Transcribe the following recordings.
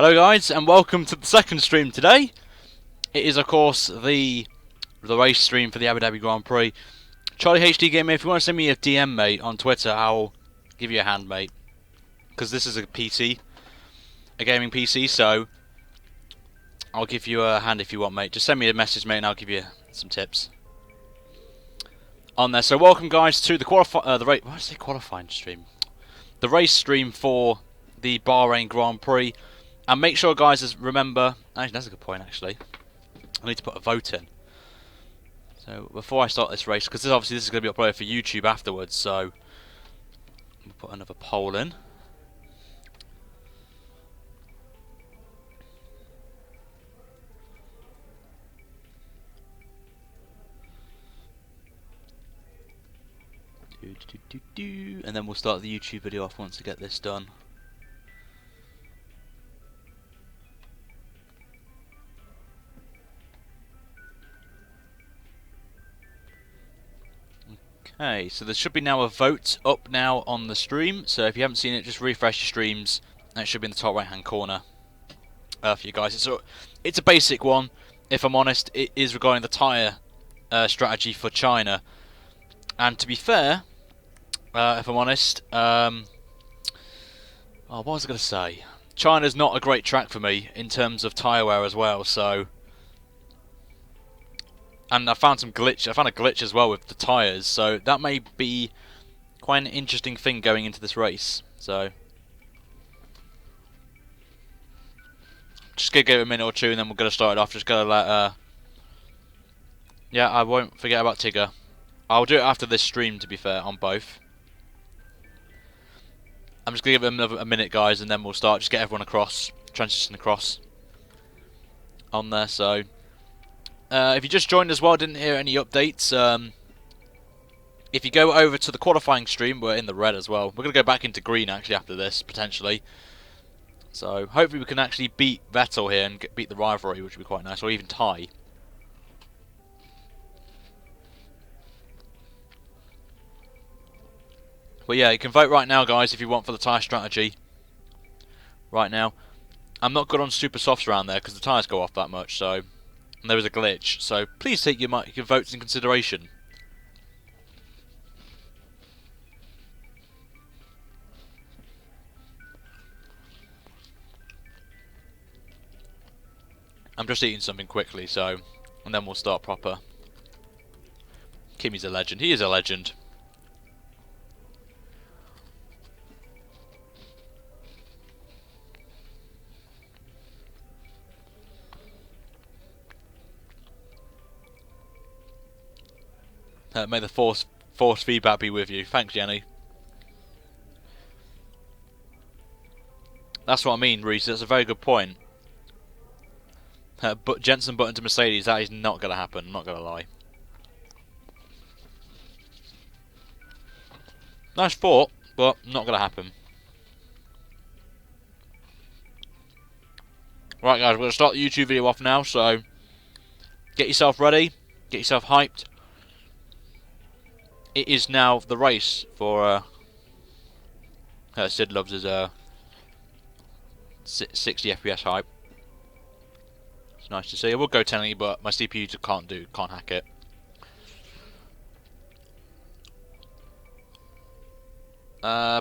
Hello guys, and welcome to the second stream today. It is of course the race stream for the Abu Dhabi Grand Prix. Charlie HD Gamer, if you want to send me a DM, mate, on Twitter, I'll give you a hand, mate. Because this is a PC, a gaming PC, so I'll give you a hand if you want, mate. Just send me a message, mate, and I'll give you some tips on there. So welcome, guys, to the qualifying stream, the race stream for the Bahrain Grand Prix. And make sure, guys, remember... Actually, that's a good point, actually. I need to put a vote in. So, before I start this race, because obviously this is going to be uploaded for YouTube afterwards, so... We'll put another poll in. And then we'll start the YouTube video off once I get this done. Okay, so there should be now a vote up now on the stream. So if you haven't seen it, just refresh your streams, and it should be in the top right hand corner for you guys. It's a basic one. If I'm honest, it is regarding the tyre strategy for China. And to be fair, if I'm honest, what was I going to say? China's not a great track for me in terms of tyre wear as well. So. And I found a glitch as well with the tyres, so that may be quite an interesting thing going into this race. So, just gonna give it a minute or two, and then we're gonna start it off. Just gonna let, yeah, I won't forget about Tigger. I'll do it after this stream, to be fair, on both. I'm just gonna give it a minute, guys, and then we'll start. Just get everyone across, transition across on there. So. If you just joined as well, didn't hear any updates, if you go over to the qualifying stream, we're in the red as well. We're going to go back into green actually after this, potentially. So hopefully we can actually beat Vettel here and beat the rivalry, which would be quite nice, or even tie. But yeah, you can vote right now, guys, if you want for the tyre strategy. Right now. I'm not good on super softs around there because the tyres go off that much, so... And there is a glitch, so please take your votes in consideration. I'm just eating something quickly, so... And then we'll start proper. Kimi's a legend. He is a legend. May the force feedback be with you. Thanks, Jenny. That's what I mean, Reese. That's a very good point. But Jensen Button to Mercedes, that is not going to happen. I'm not going to lie. Nice thought, but not going to happen. Right, guys, we're going to start the YouTube video off now, so get yourself ready, get yourself hyped. It is now the race for Sid loves his 60 FPS hype. It's nice to see. I would go 1080, but my CPU can't hack it.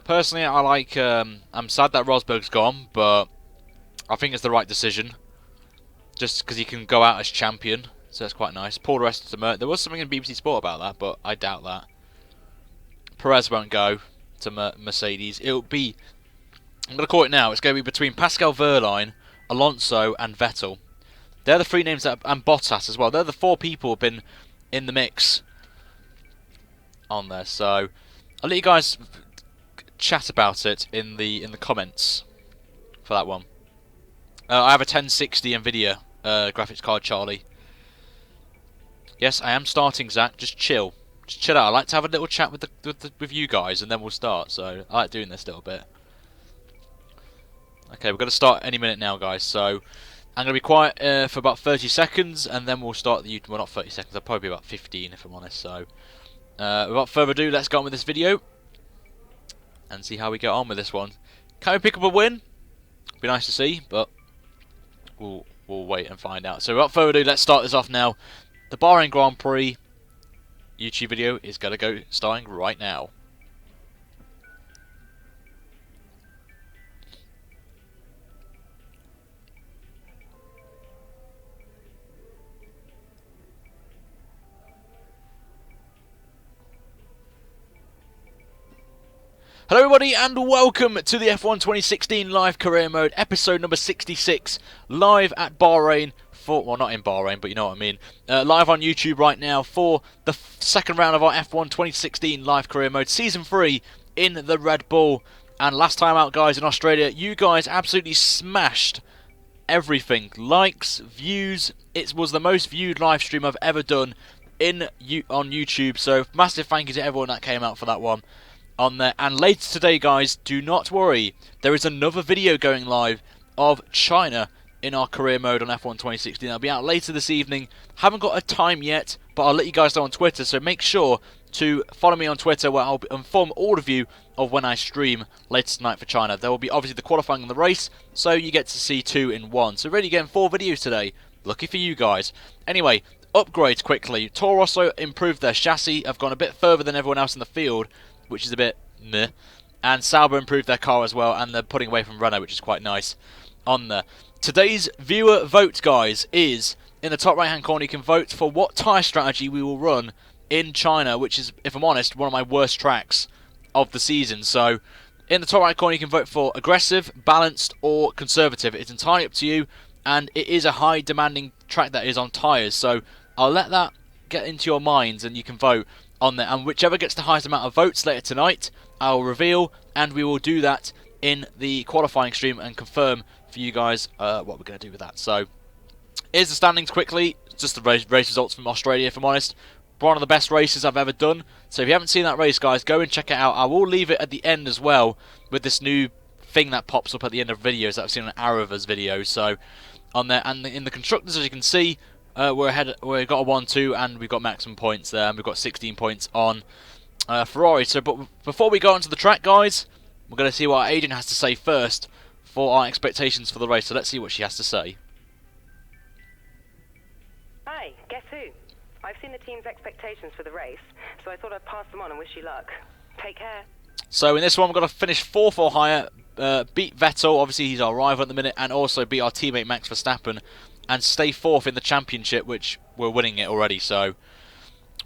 Personally, I like. I'm sad that Rosberg's gone, but I think it's the right decision. Just because he can go out as champion, so that's quite nice. Paul rest to there was something in BBC Sport about that, but I doubt that. Perez won't go to Mercedes. It'll be... I'm going to call it now. It's going to be between Pascal Wehrlein, Alonso and Vettel. They're the three names that... And Bottas as well. They're the four people who have been in the mix on there. So, I'll let you guys chat about it in the comments for that one. I have a 1060 NVIDIA graphics card, Charlie. Yes, I am starting, Zach. Just chill. Just chill out. I like to have a little chat with you guys, and then we'll start. So I like doing this a little bit. Okay, we're going to start any minute now, guys. So I'm going to be quiet for about 30 seconds, and then we'll start the YouTube. Well, not 30 seconds. I'll probably be about 15 if I'm honest. So without further ado, let's get on with this video and see how we get on with this one. Can we pick up a win? Be nice to see, but we'll wait and find out. So without further ado, let's start this off now. The Bahrain Grand Prix YouTube video is going to go starting right now. Hello everybody and welcome to the F1 2016 live career mode, episode number 66, live at Bahrain for, well not in Bahrain, but you know what I mean, live on YouTube right now for the second round of our F1 2016 live career mode, season 3 in the Red Bull. And last time out guys in Australia, you guys absolutely smashed everything, likes, views. It was the most viewed live stream I've ever done on YouTube, so massive thank you to everyone that came out for that one on there. And later today guys, do not worry, there is another video going live of China in our career mode on F1 2016. I'll be out later this evening. Haven't got a time yet, but I'll let you guys know on Twitter, so make sure to follow me on Twitter where I'll inform all of you of when I stream later tonight for China. There will be obviously the qualifying and the race, so you get to see 2 in 1. So really getting 4 videos today. Lucky for you guys. Anyway, upgrades quickly. Toro Rosso improved their chassis. I've gone a bit further than everyone else in the field, which is a bit meh. And Sauber improved their car as well, and they're putting away from Renault, which is quite nice on there. Today's viewer vote, guys, is in the top right hand corner. You can vote for what tyre strategy we will run in China, which is, if I'm honest, one of my worst tracks of the season. So in the top right corner you can vote for aggressive, balanced or conservative. It's entirely up to you, and it is a high demanding track that is on tyres, so I'll let that get into your minds and you can vote on there, and whichever gets the highest amount of votes later tonight I'll reveal, and we will do that in the qualifying stream and confirm for you guys what we're going to do with that. So here's the standings quickly, just the race results from Australia. If I'm honest, one of the best races I've ever done, so if you haven't seen that race guys, go and check it out. I will leave it at the end as well with this new thing that pops up at the end of videos that I've seen on Arava's video. So on there, and in the constructors, as you can see, we're ahead. We've got a 1-2 and we've got maximum points there, and we've got 16 points on Ferrari. So but before we go onto the track guys, we're going to see what Adrian has to say first for our expectations for the race. So let's see what she has to say. Hi, guess who? I've seen the team's expectations for the race, so I thought I'd pass them on and wish you luck. Take care. So in this one, we're going to finish 4th or higher, beat Vettel, obviously he's our rival at the minute, and also beat our teammate Max Verstappen, and stay 4th in the championship, which we're winning it already, so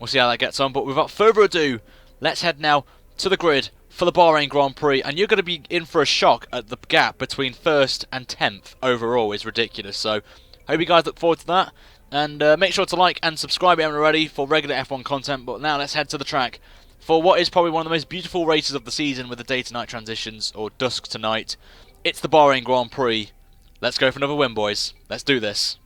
we'll see how that gets on. But without further ado, let's head now to the grid for the Bahrain Grand Prix, and you're going to be in for a shock at the gap between 1st and 10th overall. Is ridiculous, so hope you guys look forward to that. And make sure to like and subscribe if you haven't already for regular F1 content. But now let's head to the track for what is probably one of the most beautiful races of the season with the day to night transitions, or dusk to night. It's the Bahrain Grand Prix. Let's go for another win, boys. Let's do this.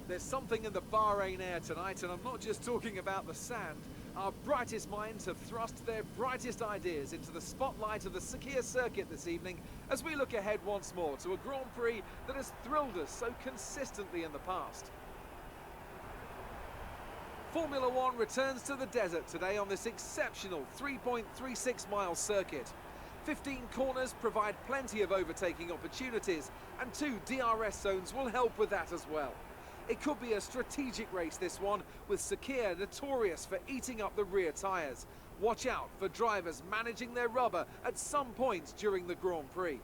There's something in the Bahrain air tonight, and I'm not just talking about the sand. Our brightest minds have thrust their brightest ideas into the spotlight of the Sakhir circuit this evening as we look ahead once more to a Grand Prix that has thrilled us so consistently in the past. Formula One returns to the desert today on this exceptional 3.36 mile circuit. 15 corners provide plenty of overtaking opportunities, and 2 DRS zones will help with that as well. It could be a strategic race, this one, with Sakhir notorious for eating up the rear tyres. Watch out for drivers managing their rubber at some point during the Grand Prix.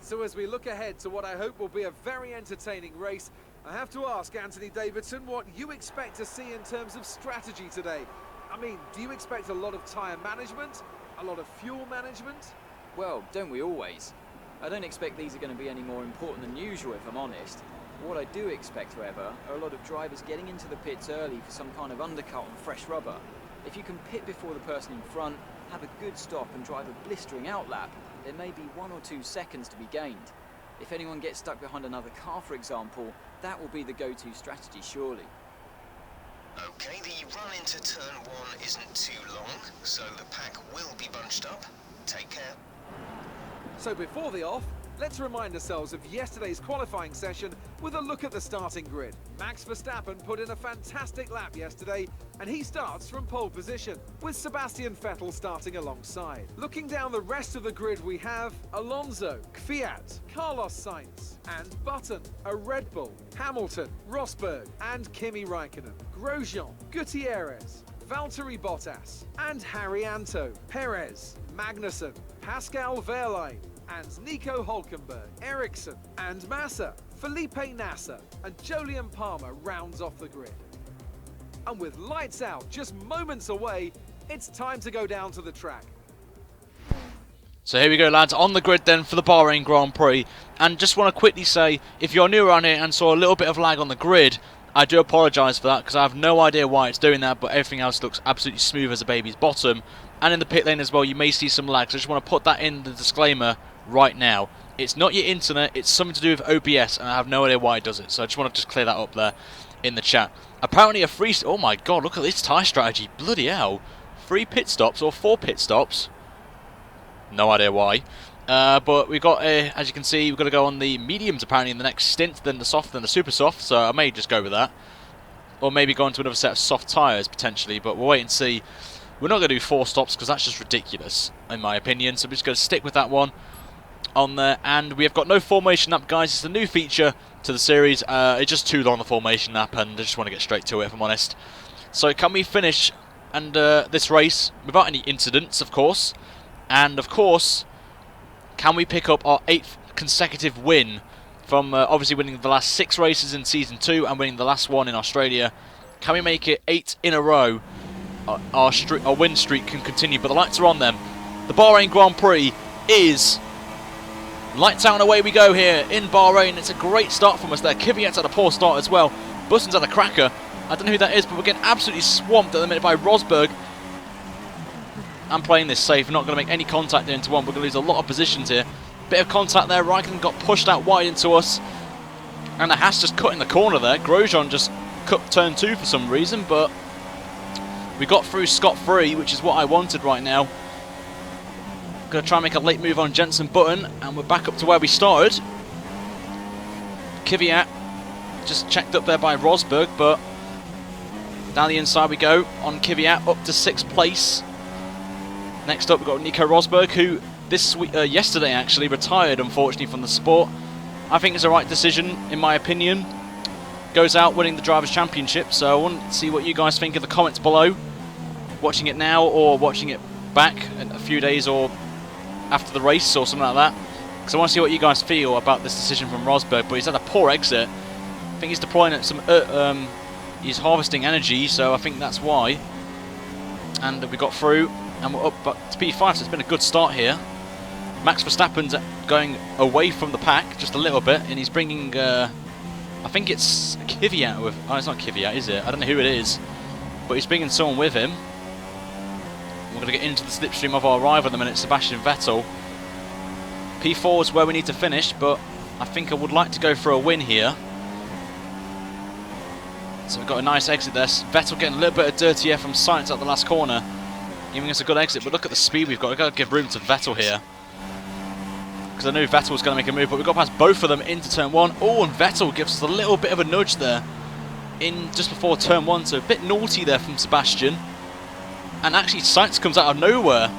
So as we look ahead to what I hope will be a very entertaining race, I have to ask Anthony Davidson what you expect to see in terms of strategy today. I mean, do you expect a lot of tyre management? A lot of fuel management? Well, don't we always? I don't expect these are going to be any more important than usual, if I'm honest. What I do expect, however, are a lot of drivers getting into the pits early for some kind of undercut on fresh rubber. If you can pit before the person in front, have a good stop and drive a blistering outlap, there may be 1 or 2 seconds to be gained. If anyone gets stuck behind another car, for example, that will be the go-to strategy, surely. Okay, the run into turn 1 isn't too long, so the pack will be bunched up. Take care. So before the off, let's remind ourselves of yesterday's qualifying session with a look at the starting grid. Max Verstappen put in a fantastic lap yesterday, and he starts from pole position, with Sebastian Vettel starting alongside. Looking down the rest of the grid, we have Alonso, Kvyat, Carlos Sainz, and Button, a Red Bull, Hamilton, Rosberg, and Kimi Raikkonen, Grosjean, Gutierrez, Valtteri Bottas, and Haryanto, Perez, Magnussen, Pascal Wehrlein, and Nico Hülkenberg, Ericsson, and Massa, Felipe Nasser, and Jolyon Palmer rounds off the grid. And with lights out just moments away, it's time to go down to the track. So here we go, lads, on the grid then for the Bahrain Grand Prix. And just want to quickly say, if you're new around here and saw a little bit of lag on the grid, I do apologise for that, because I have no idea why it's doing that, but everything else looks absolutely smooth as a baby's bottom. And in the pit lane as well, you may see some lag, so I just want to put that in the disclaimer right now. It's not your internet, it's something to do with OBS, and I have no idea why it does it, so I just want to just clear that up there in the chat. Apparently a free... Oh my god, look at this tyre strategy, bloody hell. 3 pit stops, or 4 pit stops. No idea why. But we've got, as you can see, we've got to go on the mediums apparently in the next stint, then the soft, then the super soft, so I may just go with that. Or maybe go into another set of soft tyres potentially, but we'll wait and see. We're not going to do 4 stops because that's just ridiculous, in my opinion, so we're just going to stick with that one on there. And we have got no formation lap, guys. It's a new feature to the series. It's just too long, the formation lap, and I just want to get straight to it, if I'm honest. So can we finish and this race without any incidents, of course? And, of course, can we pick up our 8th consecutive win from obviously winning the last 6 races in Season 2 and winning the last one in Australia? Can we make it 8 in a row? Our win streak can continue, but the lights are on them. The Bahrain Grand Prix is lights out and away we go here in Bahrain. It's a great start from us there. Kvyat's had a poor start as well. Button's had a cracker. I don't know who that is, but we're getting absolutely swamped at the minute by Rosberg. I'm playing this safe, not going to make any contact into one. We're going to lose a lot of positions here. Bit of contact there. Raikkonen got pushed out wide into us. And the Haas just cut in the corner there. Grosjean just cut turn 2 for some reason, but we got through scot-free, which is what I wanted right now. Going to try and make a late move on Jenson Button, and we're back up to where we started. Kvyat just checked up there by Rosberg, but down the inside we go on Kvyat, up to 6th place. Next up we've got Nico Rosberg, who yesterday actually retired, unfortunately, from the sport. I think it's the right decision, in my opinion. Goes out winning the Drivers' Championship, so I want to see what you guys think in the comments below. Watching it now or watching it back in a few days or after the race or something like that. Because I want to see what you guys feel about this decision from Rosberg, but he's had a poor exit. I think he's deploying some... he's harvesting energy, so I think that's why. And we got through, and we're up to P5, so it's been a good start here. Max Verstappen's going away from the pack just a little bit, and he's bringing... I think it's Kvyat with... Oh, it's not Kvyat, is it? I don't know who it is. But he's bringing someone with him. We're going to get into the slipstream of our rival in a minute, Sebastian Vettel. P4 is where we need to finish, but I think I would like to go for a win here. So we've got a nice exit there. Vettel getting a little bit of dirty air from Sainz at the last corner, giving us a good exit. But look at the speed we've got. We've got to give room to Vettel here, because I knew Vettel was going to make a move, but we've got past both of them into turn 1. Oh, and Vettel gives us a little bit of a nudge there in just before turn 1, so a bit naughty there from Sebastian. And actually Sainz comes out of nowhere.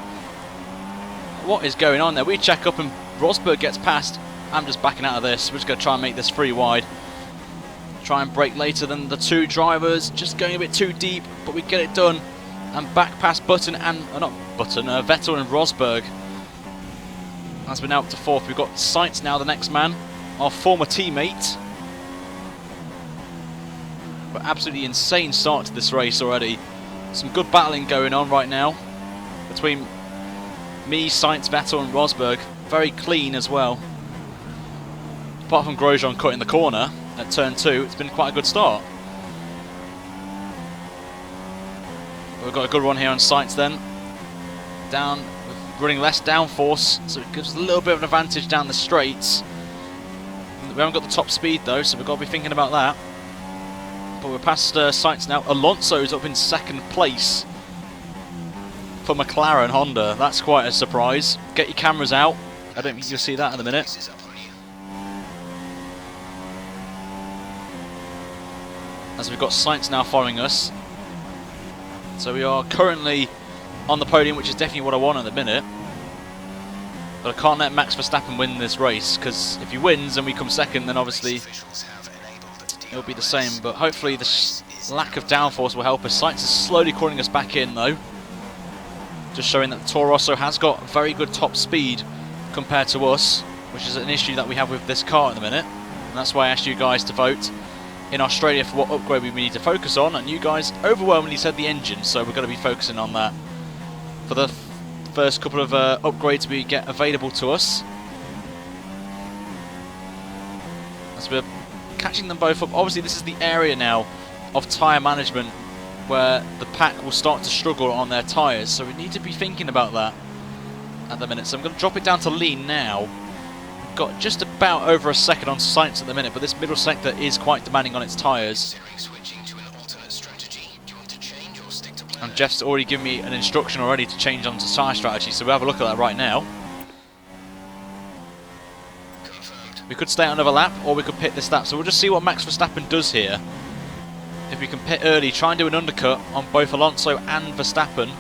What is going on there? We check up and Rosberg gets past. I'm just backing out of this. We're just going to try and make this 3 wide. Try and brake later than the 2 drivers. Just going a bit too deep, but we get it done. And back past Button and... not Button, Vettel and Rosberg. As we're now up to 4th, we've got Sainz now, the next man, our former teammate. But absolutely insane start to this race already. Some good battling going on right now between me, Sainz, Vettel and Rosberg. Very clean as well. Apart from Grosjean cutting the corner at turn 2, it's been quite a good start. But we've got a good run here on Sainz then. Down... running less downforce, so it gives us a little bit of an advantage down the straights. We haven't got the top speed though, so we've got to be thinking about that. but we're past Sainz now. Alonso's up in second place for McLaren Honda. That's quite a surprise. Get your cameras out. I don't think you'll see that in a minute. As we've got Sainz now following us. So we are currently on the podium, which is definitely what I want at the minute. But I can't let Max Verstappen win this race, because if he wins and we come second, then obviously it'll be the same. But hopefully the lack of downforce will help us. Sainz is slowly calling us back in though. Just showing that the Toro Rosso has got very good top speed compared to us, which is an issue that we have with this car at the minute. And that's why I asked you guys to vote in Australia for what upgrade we need to focus on, and you guys overwhelmingly said the engine, so we're going to be focusing on that for the first couple of upgrades we get available to us. As we're catching them both up, obviously this is the area now of tyre management where the pack will start to struggle on their tyres, so we need to be thinking about that at the minute. So I'm going to drop it down to lean now. Got just about over a second on Sainz at the minute, but this middle sector is quite demanding on its tyres. And Jeff's already given me an instruction already to change onto tyre strategy, so we'll have a look at that right now. We could stay on another lap, or we could pit this lap, so we'll just see what Max Verstappen does here. If we can pit early, try and do an undercut on both Alonso and Verstappen.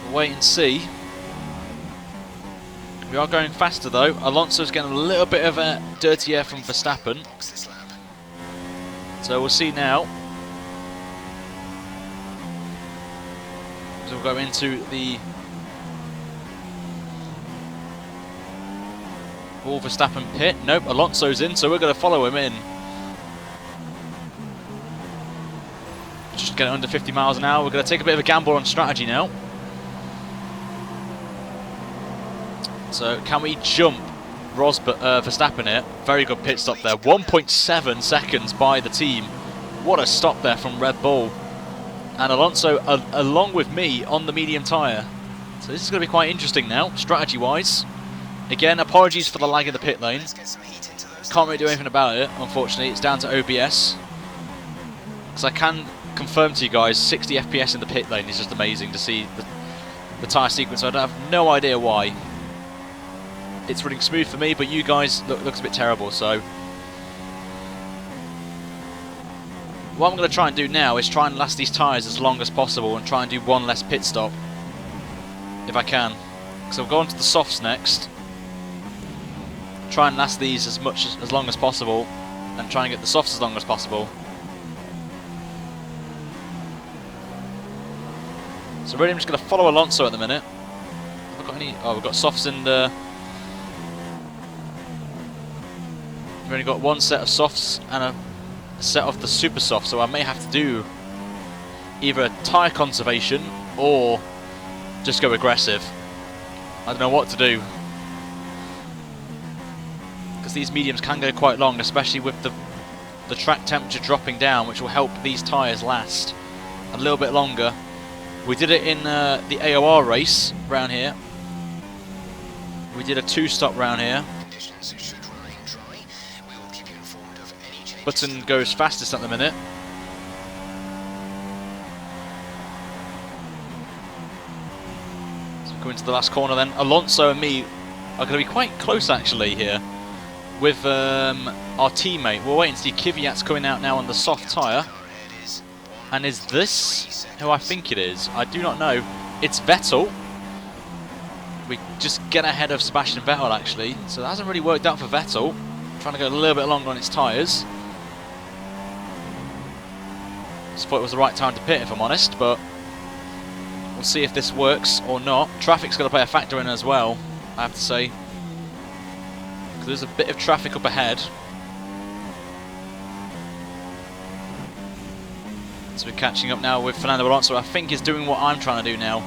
We'll wait and see. We are going faster though. Alonso's getting a little bit of a dirty air from Verstappen. So we'll see now. So we'll go into the Verstappen pit. Nope, Alonso's in, so we're going to follow him in. Just get it under 50 miles an hour. We're going to take a bit of a gamble on strategy now. So can we jump Verstappen here? Very good pit stop there. 1.7 seconds by the team. What a stop there from Red Bull. And Alonso along with me on the medium tyre. So this is going to be quite interesting now, strategy-wise. Again, apologies for the lag in the pit lane. Can't really do anything about it, unfortunately. It's down to OBS. Because I can confirm to you guys, 60 FPS in the pit lane is just amazing to see the tyre sequence. I have no idea why. It's running smooth for me, but you guys looks a bit terrible, so what I'm going to try and do now is try and last these tyres as long as possible and try and do one less pit stop if I can. So we'll go on to the softs next, try and last these as long as possible, and try and get the softs as long as possible. So really I'm just going to follow Alonso at the minute. Have I got any? Oh, we've got softs in the... We've only got one set of softs and a set of the super soft, so I may have to do either a tyre conservation or just go aggressive. I don't know what to do, because these mediums can go quite long, especially with the track temperature dropping down, which will help these tyres last a little bit longer. We did it in the AOR race round here. We did a 2-stop round here. Button goes fastest at the minute. So coming to the last corner then. Alonso and me are going to be quite close actually here with our teammate. We'll wait and see. Kvyat's coming out now on the soft tyre. And is this who I think it is? I do not know. It's Vettel. We just get ahead of Sebastian Vettel actually. So that hasn't really worked out for Vettel. Trying to go a little bit longer on its tyres. Just thought it was the right time to pit if I'm honest, but we'll see if this works or not. Traffic's going to play a factor in as well, I have to say. Because there's a bit of traffic up ahead. So we're catching up now with Fernando Alonso. I think he's doing what I'm trying to do now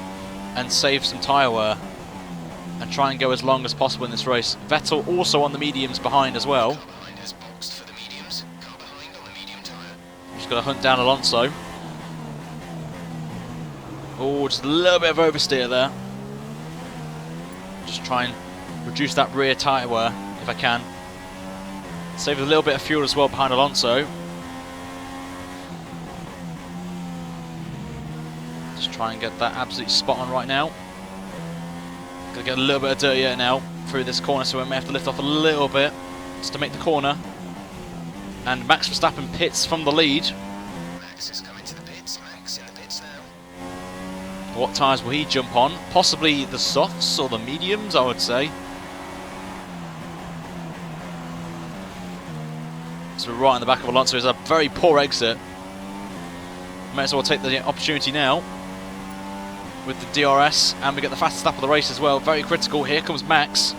and save some tyre wear and try and go as long as possible in this race. Vettel also on the mediums behind as well. Just got to hunt down Alonso. Oh, just a little bit of oversteer there. Just try and reduce that rear tyre wear if I can. Saved a little bit of fuel as well behind Alonso. Just try and get that absolutely spot on right now. Gonna get a little bit of dirty air now through this corner, so we may have to lift off a little bit just to make the corner. And Max Verstappen pits from the lead. Max is coming to the pits. Max in the pits now. What tyres will he jump on? Possibly the softs or the mediums, I would say. So we're right in the back of Alonso. It's a very poor exit. Might as well take the opportunity now with the DRS, and we get the fastest lap of the race as well. Very critical. Here comes Max.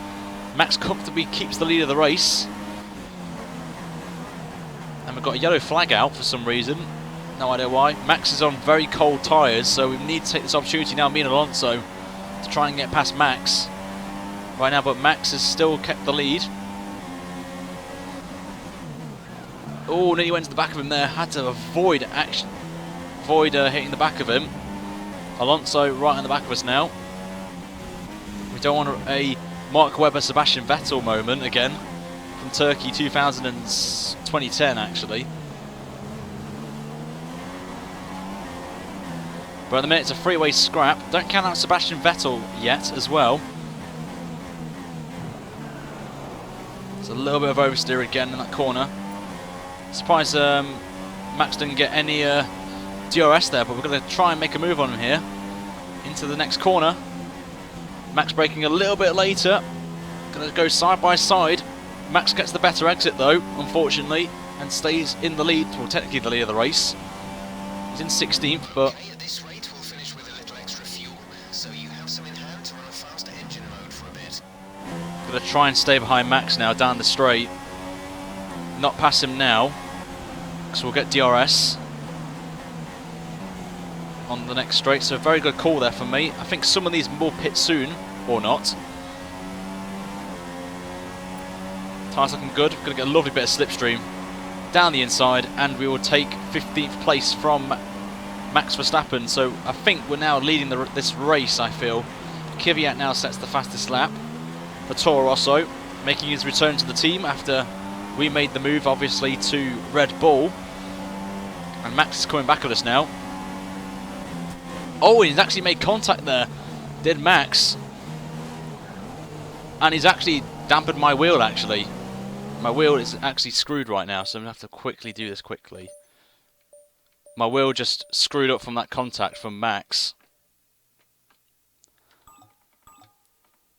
Max comfortably keeps the lead of the race. And we've got a yellow flag out for some reason. No idea why. Max is on very cold tyres, so we need to take this opportunity now, me and Alonso, to try and get past Max right now, but Max has still kept the lead. Oh, nearly went to the back of him there. Had to avoid hitting the back of him. Alonso right on the back of us now. We don't want a Mark Webber, Sebastian Vettel moment again from Turkey 2010 actually. But at the minute it's a freeway scrap. Don't count out Sebastian Vettel yet as well. It's a little bit of oversteer again in that corner. Surprised Max didn't get any DRS there, but we're going to try and make a move on him here into the next corner. Max braking a little bit later. Going to go side by side. Max gets the better exit though, unfortunately, and stays in the lead. Well, technically the lead of the race. He's in 16th, but Okay, at this rate we'll finish with a little extra fuel, so you have some in hand to run a faster engine mode for a bit. going to try and stay behind Max now down the straight. Not pass him now, so we'll get DRS on the next straight. So a very good call there from me. I think some of these will pit soon, or not. Tyres looking good. Going to get a lovely bit of slipstream down the inside, and we will take 15th place from Max Verstappen. So I think we're now leading this race, I feel. Kvyat now sets the fastest lap for Toro Rosso, making his return to the team after we made the move, obviously, to Red Bull. And Max is coming back at us now. Oh, he's actually made contact there, did Max. And he's actually dampened my wheel, actually. My wheel is actually screwed right now, so I'm going to have to quickly do this quickly. My wheel just screwed up from that contact from Max.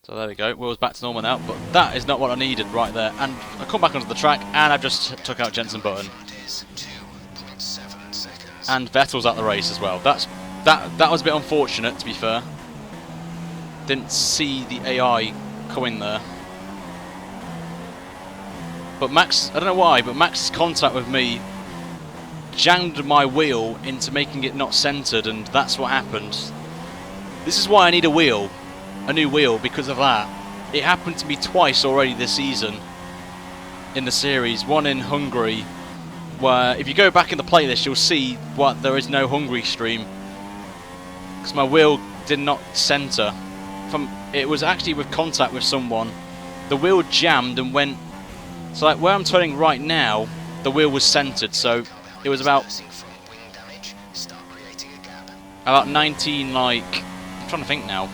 So there we go, wheel's back to normal now, but that is not what I needed right there. And I come back onto the track, and I've just took out Jensen Button. And Vettel's at the race as well. That was a bit unfortunate, to be fair. Didn't see the AI coming there. But Max, I don't know why, but Max's contact with me jammed my wheel into making it not centered, and that's what happened. This is why I need a new wheel, because of that. It happened to me twice already this season in the series. One in Hungary, where if you go back in the playlist you'll see what there is no Hungary stream, because my wheel did not center. It was actually with contact with someone. The wheel jammed and went, so like where I'm turning right now, the wheel was centered, so it was about 19, like, I'm trying to think now.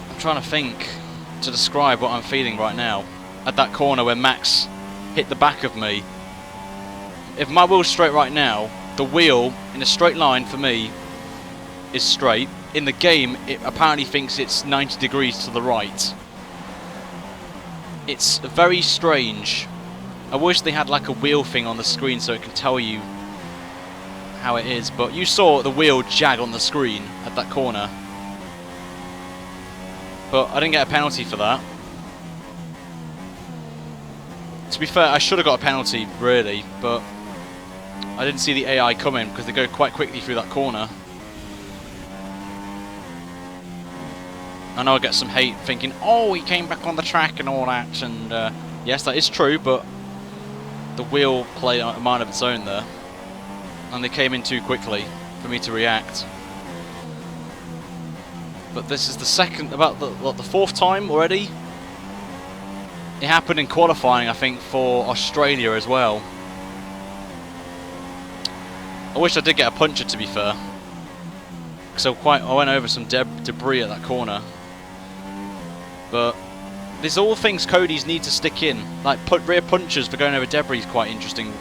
I'm trying to think to describe what I'm feeling right now at that corner where Max hit the back of me. If my wheel's straight right now, the wheel in a straight line for me is straight. In the game, it apparently thinks it's 90 degrees to the right. It's very strange. I wish they had like a wheel thing on the screen so it can tell you how it is, but you saw the wheel jag on the screen at that corner. But I didn't get a penalty for that. To be fair, I should have got a penalty, really, but I didn't see the AI coming because they go quite quickly through that corner. I know I get some hate thinking, oh, he came back on the track and all that, and yes, that is true, but the wheel played a mind of its own there, and they came in too quickly for me to react. But this is the second, about the fourth time already It happened in qualifying, I think, for Australia as well. I wish I did get a puncture, to be fair. Because I went over some debris at that corner. But these are all things Cody's need to stick in. Like rear punchers for going over debris is quite interesting.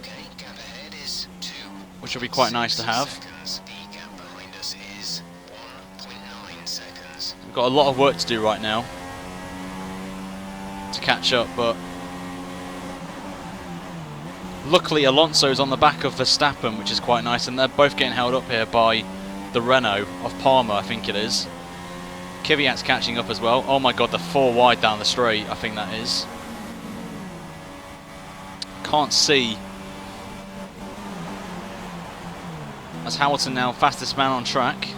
Okay, gap ahead is 2. Which will be quite nice to have. Seconds. The gap behind us is 1.9 seconds. We've got a lot of work to do right now to catch up, but luckily Alonso's on the back of Verstappen, which is quite nice, and they're both getting held up here by the Renault of Palmer, I think it is. Kvyat's catching up as well. Oh my god, the 4 wide down the straight, I think that is. Can't see. That's Hamilton now, fastest man on track.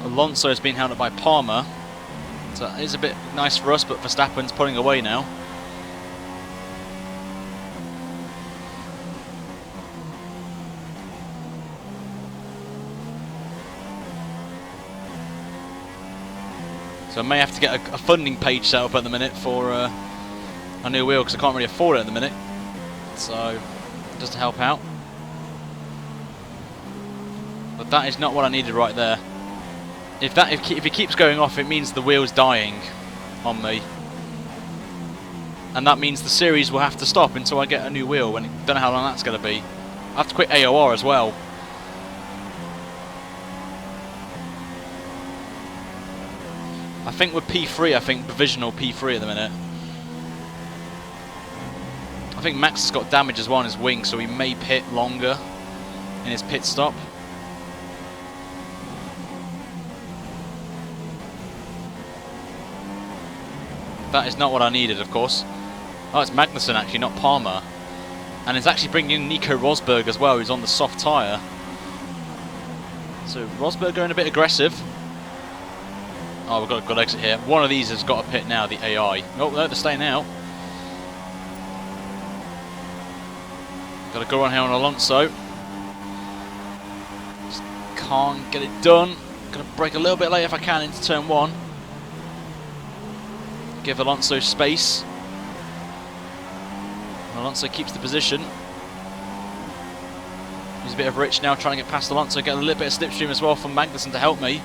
Alonso has been held up by Palmer. So it is a bit nice for us, but Verstappen's pulling away now. So I may have to get a funding page set up at the minute for a new wheel, because I can't really afford it at the minute. So just to help out. But that is not what I needed right there. If it keeps going off, it means the wheel's dying on me, and that means the series will have to stop until I get a new wheel. And I don't know how long that's going to be. I have to quit AOR as well. I think with P3, I think provisional P3 at the minute. I think Max has got damage as well on his wing, so he may pit longer in his pit stop. That is not what I needed, of course. Oh, it's Magnussen actually, not Palmer. And it's actually bringing in Nico Rosberg as well, who's on the soft tyre. So Rosberg going a bit aggressive. Oh, we've got a good exit here. One of these has got a pit now, the AI. Oh, no, they're staying out. Got a good run here on Alonso. Just can't get it done. Gonna brake a little bit late if I can into turn 1. Give Alonso space. Alonso keeps the position. Use a bit of Rich now, trying to get past Alonso. Get a little bit of slipstream as well from Magnussen to help me.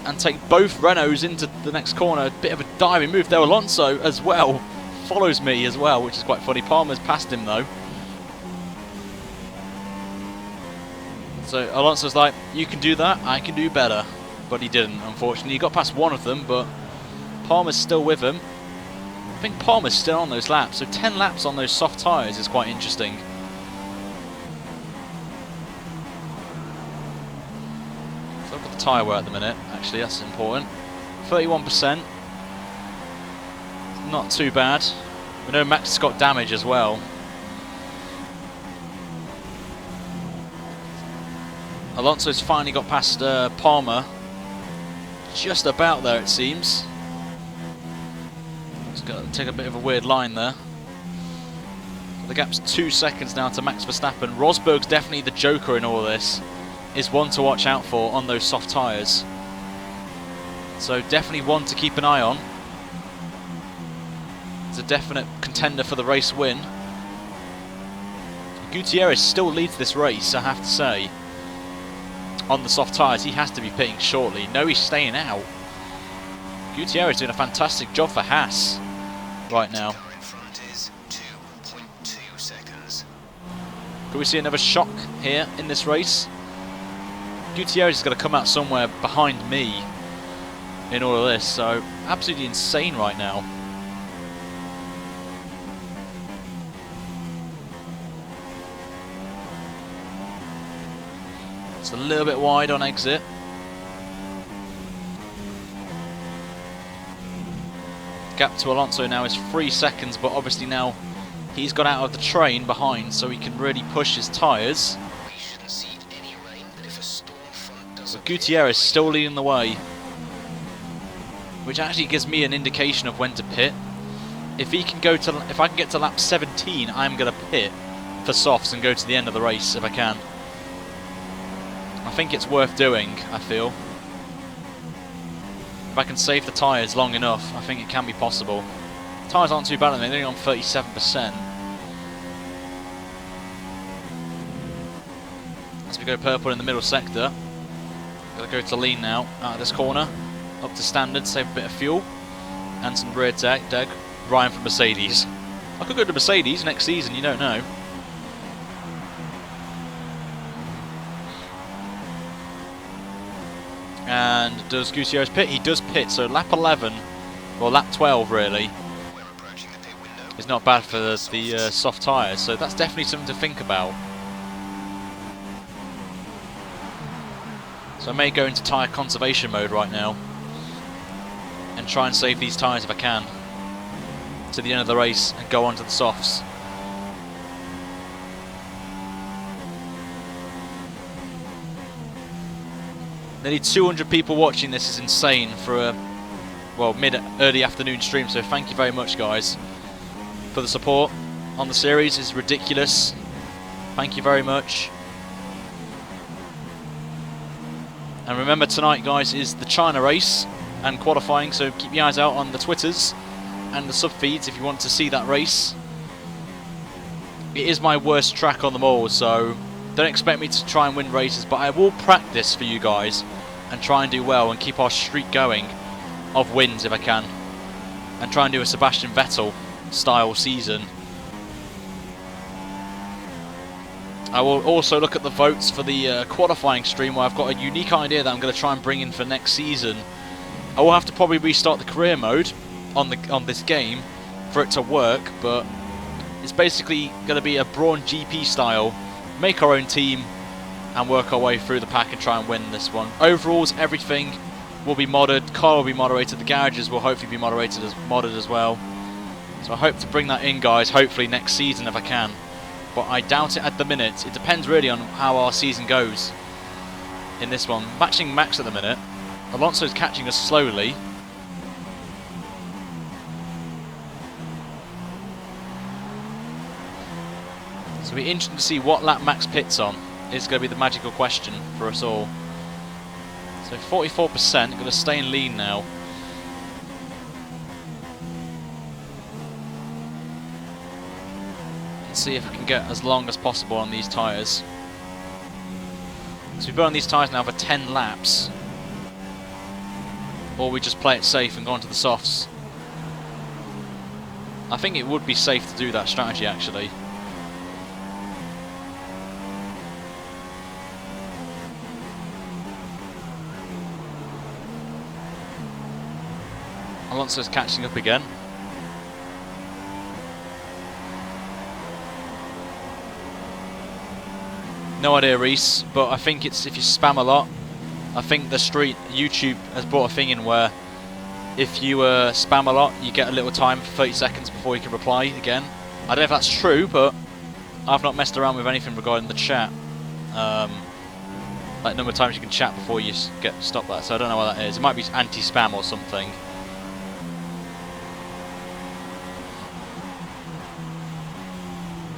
And take both Renaults into the next corner. A bit of a diving move there. Alonso as well follows me as well, which is quite funny. Palmer's passed him though. So Alonso's like, you can do that, I can do better. But he didn't, unfortunately. He got past one of them, but Palmer's still with him. I think Palmer's still on those laps, so 10 laps on those soft tyres is quite interesting. So look at the tyre wear at the minute, actually, that's important. 31%. Not too bad. We know Max has got damage as well. Alonso's finally got past Palmer. Just about there, it seems. He's got to take a bit of a weird line there. The gap's 2 seconds now to Max Verstappen. Rosberg's definitely the joker in all of this. Is one to watch out for on those soft tyres. So definitely one to keep an eye on. It's a definite contender for the race win. Gutierrez still leads this race, I have to say. On the soft tyres, he has to be pitting shortly. No, he's staying out. Gutierrez doing a fantastic job for Haas right now. In front is 2.2 seconds. Could we see another shock here in this race? Gutierrez is going to come out somewhere behind me in all of this, so absolutely insane right now. It's a little bit wide on exit. Gap to Alonso now is 3 seconds, but obviously now he's got out of the train behind, so he can really push his tyres. We shouldn't see any rain, but if a storm front does But Gutierrez still leading the way, which actually gives me an indication of when to pit. If I can get to lap 17, I'm going to pit for softs and go to the end of the race if I can. I think it's worth doing, I feel. If I can save the tyres long enough, I think it can be possible. Tyres aren't too bad at the minute, they're only on 37%. As we go purple in the middle sector, gotta go to lean now, out of this corner, up to standard, save a bit of fuel, and some rear deg, Ryan from Mercedes. I could go to Mercedes next season, you don't know. And does Gutierrez pit? He does pit, so lap 11, or lap 12 really, is not bad for the soft tyres, so that's definitely something to think about. So I may go into tyre conservation mode right now and try and save these tyres if I can to the end of the race and go on to the softs. Nearly 200 people watching this is insane for a early afternoon stream, so thank you very much guys for the support on the series. It's ridiculous. Thank you very much. And remember, tonight guys is the China race and qualifying, so keep your eyes out on the Twitters and the sub feeds if you want to see that race. It is my worst track on them all, so don't expect me to try and win races, but I will practice for you guys and try and do well and keep our streak going of wins if I can, and try and do a Sebastian Vettel style season. I will also look at the votes for the qualifying stream, where I've got a unique idea that I'm going to try and bring in for next season. I will have to probably restart the career mode on this game for it to work, but it's basically going to be a Brawn GP style, make our own team and work our way through the pack and try and win this one. Overalls, everything will be modded, car will be moderated, the garages will hopefully be modded as well. So I hope to bring that in guys, hopefully next season if I can. But I doubt it at the minute. It depends really on how our season goes in this one. Matching Max at the minute. Alonso's catching us slowly. So it'll be interesting to see what lap Max pits on. Is going to be the magical question for us all. So 44%, going to stay in lean now. See if we can get as long as possible on these tyres. So we burn these tyres now for 10 laps, or we just play it safe and go on to the softs. I think it would be safe to do that strategy actually. Alonso's catching up again. No idea, Reese, but I think it's if you spam a lot. I think the YouTube has brought a thing in where if you spam a lot, you get a little time for 30 seconds before you can reply again. I don't know if that's true, but I've not messed around with anything regarding the chat. Like number of times you can chat before you get stop that, so I don't know what that is. It might be anti-spam or something.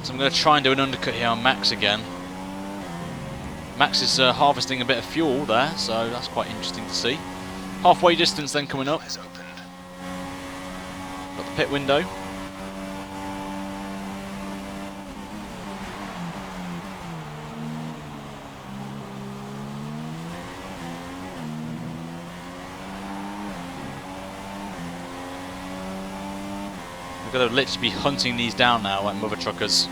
So I'm going to try and do an undercut here on Max again. Max is harvesting a bit of fuel there, so that's quite interesting to see. Halfway distance then coming up. Got the pit window. We're going to literally be hunting these down now like mother truckers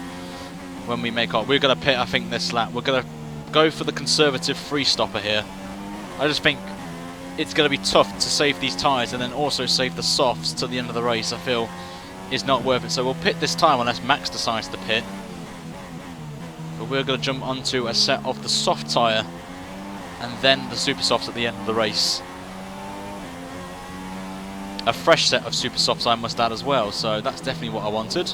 when we make our... We're going to pit, I think, this lap. We're going to go for the conservative free stopper here. I just think it's going to be tough to save these tyres and then also save the softs to the end of the race. I feel it's not worth it. So we'll pit this time unless Max decides to pit. But we're going to jump onto a set of the soft tyre and then the super softs at the end of the race. A fresh set of super softs I must add as well, so that's definitely what I wanted.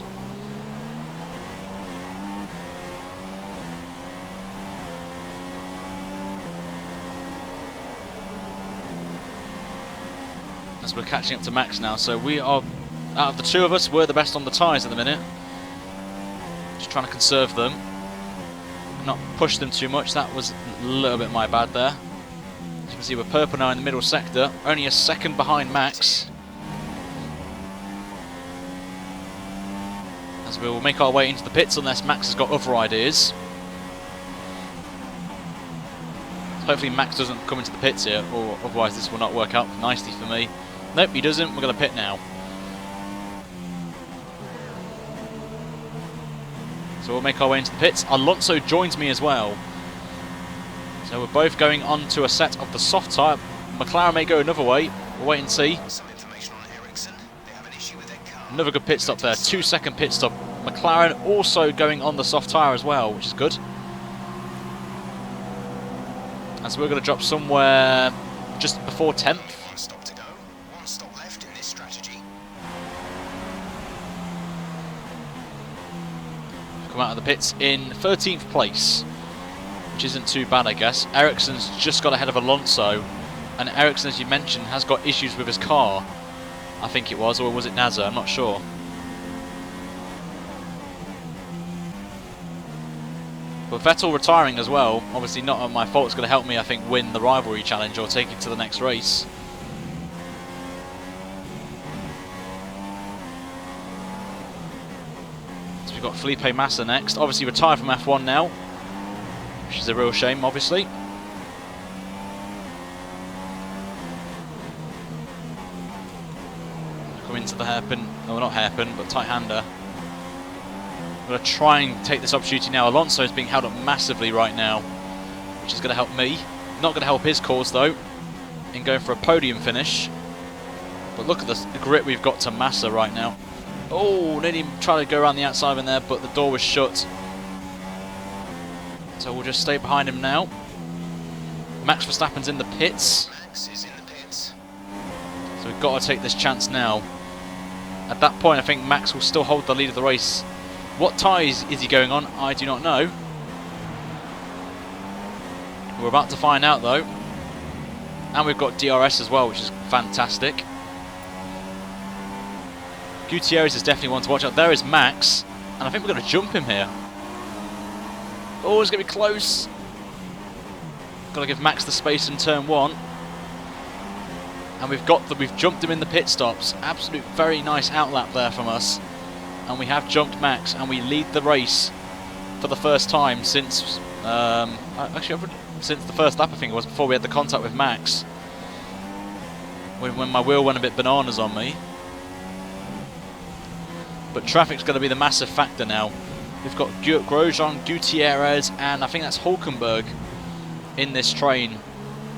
As we're catching up to Max now, so we are, out of the two of us, we're the best on the tyres at the minute. Just trying to conserve them, not push them too much. That was a little bit my bad there. If Obviously we're purple now in the middle sector, only a second behind Max. As we will make our way into the pits unless Max has got other ideas. Hopefully Max doesn't come into the pits here, or otherwise this will not work out nicely for me. Nope, he doesn't. We're going to pit now. So we'll make our way into the pits. Alonso joins me as well. So we're both going on to a set of the soft tyre. McLaren may go another way. We'll wait and see. Some information on Ericsson. They have an issue with their car. Another good pit stop there. 2-second pit stop. McLaren also going on the soft tyre as well, which is good. And so we're going to drop somewhere just before 10th. One stop to go. One stop left in this strategy. Come out of the pits in 13th place, which isn't too bad, I guess. Ericsson's just got ahead of Alonso, and Ericsson, as you mentioned, has got issues with his car. I think it was, or was it NASA? I'm not sure. But Vettel retiring as well, obviously not on my fault, it's going to help me, I think, win the rivalry challenge or take it to the next race. So we've got Felipe Massa next, obviously retired from F1 now, which is a real shame, obviously. Come into the hairpin, no, not hairpin, but tight hander. I'm going to try and take this opportunity now. Alonso is being held up massively right now, which is going to help me. Not going to help his cause though, in going for a podium finish. But look at the grip we've got to Massa right now. Oh, nearly tried to go around the outside in there, but the door was shut. So we'll just stay behind him now. Max Verstappen's in the pits. Max is in the pits. So we've got to take this chance now. At that point, I think Max will still hold the lead of the race. What tyres is he going on? I do not know. We're about to find out though. And we've got DRS as well, which is fantastic. Gutierrez is definitely one to watch out. There is Max, and I think we're going to jump him here. Oh, it's going to be close. Got to give Max the space in turn 1. And we've jumped him in the pit stops. Absolute very nice outlap there from us. And we have jumped Max, and we lead the race for the first time since since the first lap, I think it was, before we had the contact with Max, when my wheel went a bit bananas on me. But traffic's going to be the massive factor now. We've got Grosjean, Gutierrez, and I think that's Hulkenberg in this train,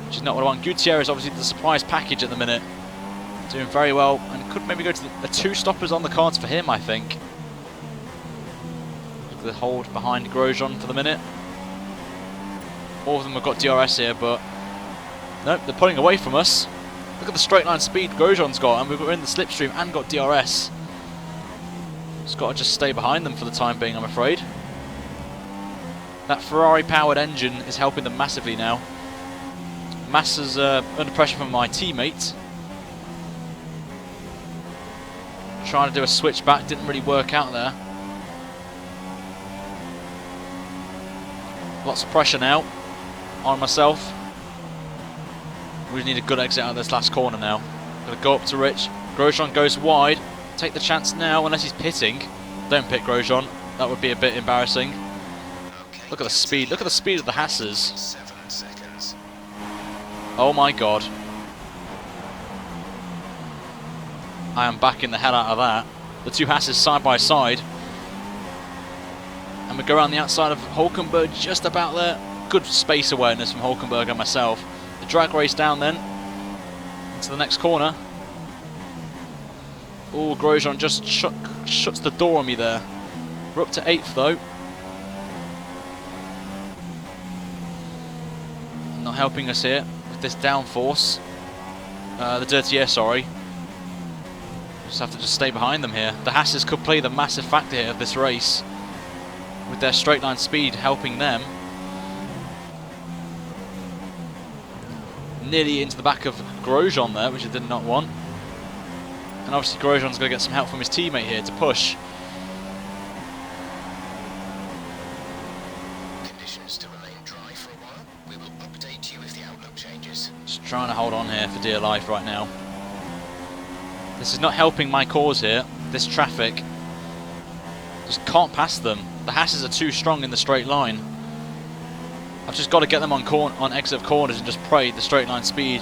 which is not what I want. Gutierrez obviously the surprise package at the minute. Doing very well, and could maybe go to the 2 stoppers on the cards for him, I think. Look at the hold behind Grosjean for the minute. All of them have got DRS here, but nope, they're pulling away from us. Look at the straight line speed Grosjean's got, and we're in the slipstream and got DRS. Just got to just stay behind them for the time being, I'm afraid. That Ferrari-powered engine is helping them massively now. Massa's under pressure from my teammate. Trying to do a switch back, didn't really work out there. Lots of pressure now on myself. We just need a good exit out of this last corner now. Gonna go up to Rich. Grosjean goes wide. Take the chance now, unless he's pitting. Don't pit Grosjean. That would be a bit embarrassing. Okay, Look at the speed. Look at the speed of the Hasses. 7 seconds. Oh my god. I am backing the hell out of that. The 2 Hasses side by side. And we go around the outside of Hulkenberg, just about there. Good space awareness from Hulkenberg and myself. The drag race down then. Into the next corner. Oh, Grosjean just shuts the door on me there. We're up to 8th though. Not helping us here with this downforce. The dirty air, sorry. Just have to just stay behind them here. The Hasses could play the massive factor here of this race, with their straight line speed helping them. Nearly into the back of Grosjean there, which I did not want. And obviously Grosjean's going to get some help from his teammate here to push. conditions to remain dry for a while. We will update you if the outlook changes. Just trying to hold on here for dear life right now. This is not helping my cause here. This traffic. Just can't pass them. The Hasses are too strong in the straight line. I've just got to get them on exit of corners and just pray the straight line speed.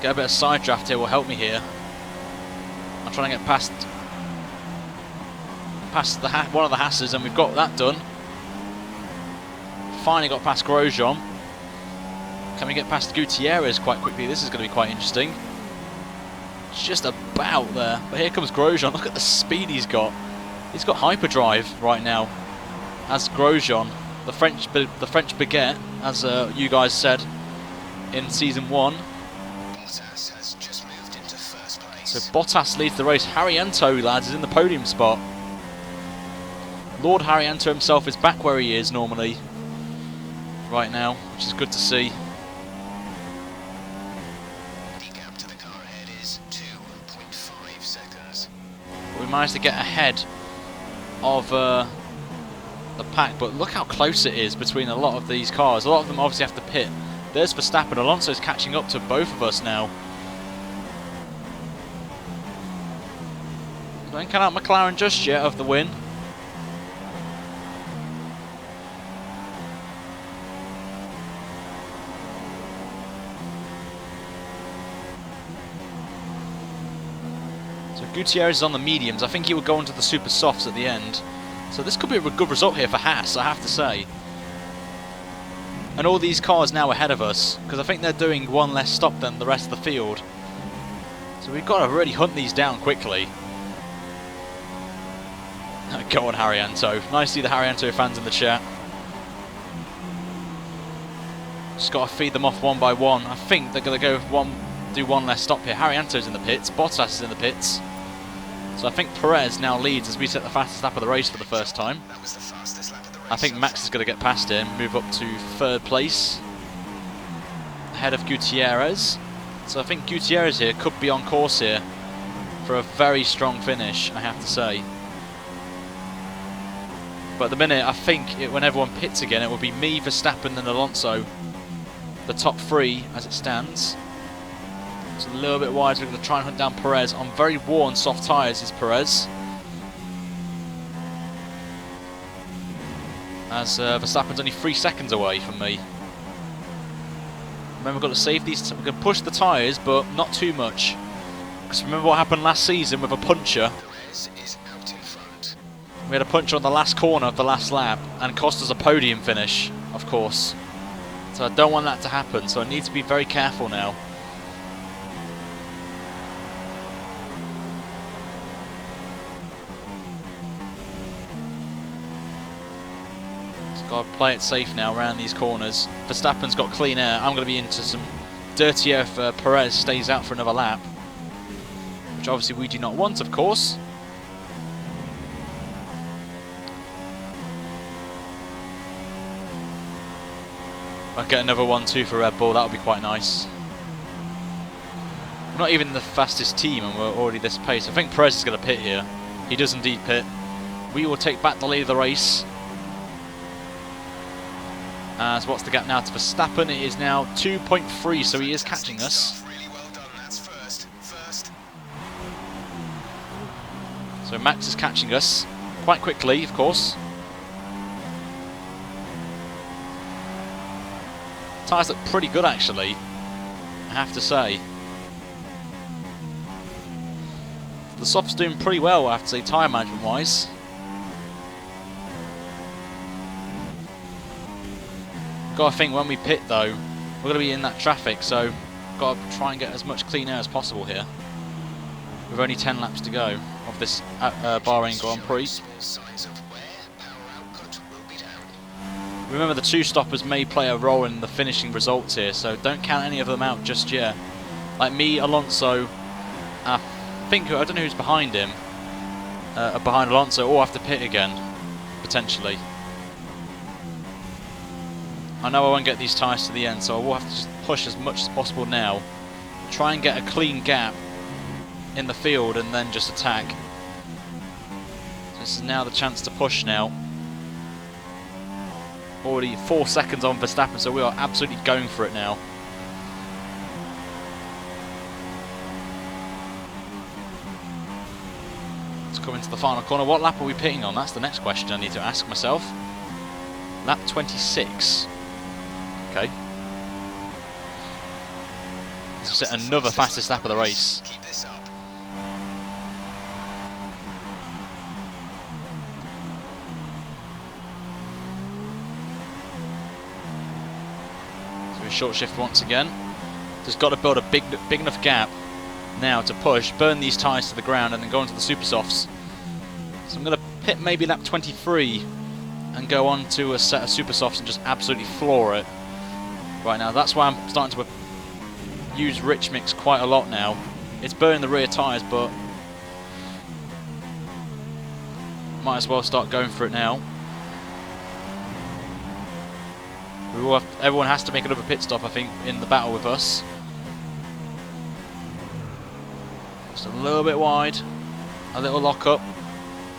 Get a bit of side draft here will help me here. I'm trying to get past the one of the Hasses, and we've got that done. Finally got past Grosjean. Can we get past Gutierrez quite quickly? This is going to be quite interesting. It's just about there. But here comes Grosjean. Look at the speed he's got. He's got hyperdrive right now. As Grosjean, the French baguette, as you guys said in season 1. Bottas has just moved into first place. So Bottas leads the race. Harriento, lads, is in the podium spot. Lord Harriento himself is back where he is normally right now, which is good to see. The gap to the car ahead is 2.5 seconds. We managed to get ahead of the pack, but look how close it is between a lot of these cars. A lot of them obviously have to pit. There's Verstappen. Alonso's catching up to both of us now. Don't count out McLaren just yet of the win. So Gutierrez is on the mediums. I think he will go into the super softs at the end. So this could be a good result here for Haas, I have to say. And all these cars now ahead of us, because I think they're doing one less stop than the rest of the field. So we've got to really hunt these down quickly. Go on, Harriento. Nice to see the Harriento fans in the chat. Just got to feed them off one by one. I think they're going to do one less stop here. Harriento's in the pits, Bottas is in the pits. So I think Perez now leads as we set the fastest lap of the race for the first time. That was the fastest lap of the race. I think Max is going to get past him, move up to 3rd place, ahead of Gutierrez. So I think Gutierrez here could be on course here for a very strong finish, I have to say. But at the minute, I think when everyone pits again, it will be me, Verstappen and Alonso, the top 3 as it stands. It's a little bit wide, so we're going to try and hunt down Perez. On very worn, soft tyres is Perez. As Verstappen's only 3 seconds away from me. Remember, we've got to save these. We're going to push the tyres, but not too much. Because remember what happened last season with a puncher? Perez is out in front. We had a puncher on the last corner of the last lap and cost us a podium finish, of course. So I don't want that to happen, so I need to be very careful now. Got to play it safe now around these corners. Verstappen's got clean air. I'm going to be into some dirty air if Perez stays out for another lap. Which obviously we do not want, of course. I'll get another 1-2 for Red Bull. That would be quite nice. We're not even the fastest team and we're already this pace. I think Perez is going to pit here. He does indeed pit. We will take back the lead of the race. So what's the gap now to Verstappen? It is now 2.3, so he is catching us. Really well done. That's first. So Max is catching us quite quickly, of course. Tyres look pretty good, actually, I have to say. The soft's doing pretty well, I have to say, tyre management-wise. Got to think when we pit though, we're going to be in that traffic, so got to try and get as much clean air as possible here. With only 10 laps to go of this Bahrain Grand Prix. Remember, the 2 stoppers may play a role in the finishing results here, so don't count any of them out just yet. Like me, Alonso, I don't know who's behind him, behind Alonso, or have to pit again, potentially. I know I won't get these tyres to the end, so I will have to just push as much as possible now. Try and get a clean gap in the field and then just attack. So this is now the chance to push now. already 4 seconds on Verstappen, so we are absolutely going for it now. Let's come into the final corner. What lap are we pitting on? That's the next question I need to ask myself. Lap 26. Okay. Let's set another fastest lap of the race. Keep this up. So we short shift once again. Just got to build a big enough gap now to push, burn these tyres to the ground, and then go into the super softs. So I'm going to pit maybe lap 23 and go on to a set of super softs and just absolutely floor it. Right now, that's why I'm starting to use Rich Mix quite a lot now. It's burning the rear tyres, but might as well start going for it now. Everyone has to make another pit stop, I think, in the battle with us. Just a little bit wide, a little lock up.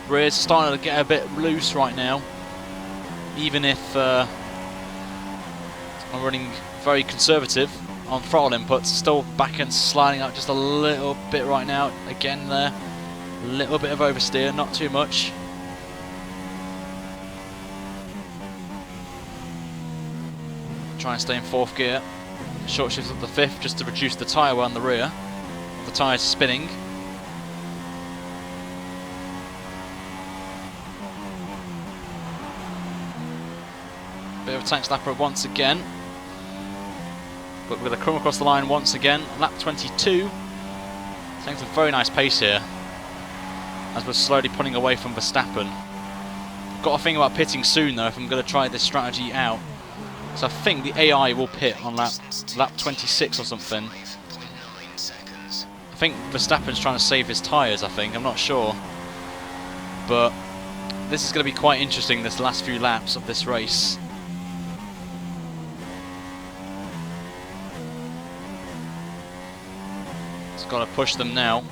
Rear's starting to get a bit loose right now, even if I'm running very conservative on throttle inputs. Still back and sliding out just a little bit right now. Again there, a little bit of oversteer, not too much. Try and stay in 4th gear. Short shift up the 5th just to reduce the tyre wear on the rear. The tyres spinning. Bit of a tank slapper once again. But we're going to come across the line once again. Lap 22. Taking some very nice pace here as we're slowly pulling away from Verstappen. Got to think about pitting soon though if I'm going to try this strategy out. So I think the AI will pit on lap 26 or something. I think Verstappen's trying to save his tyres, I think. I'm not sure. But this is going to be quite interesting, this last few laps of this race. Just got to push them now.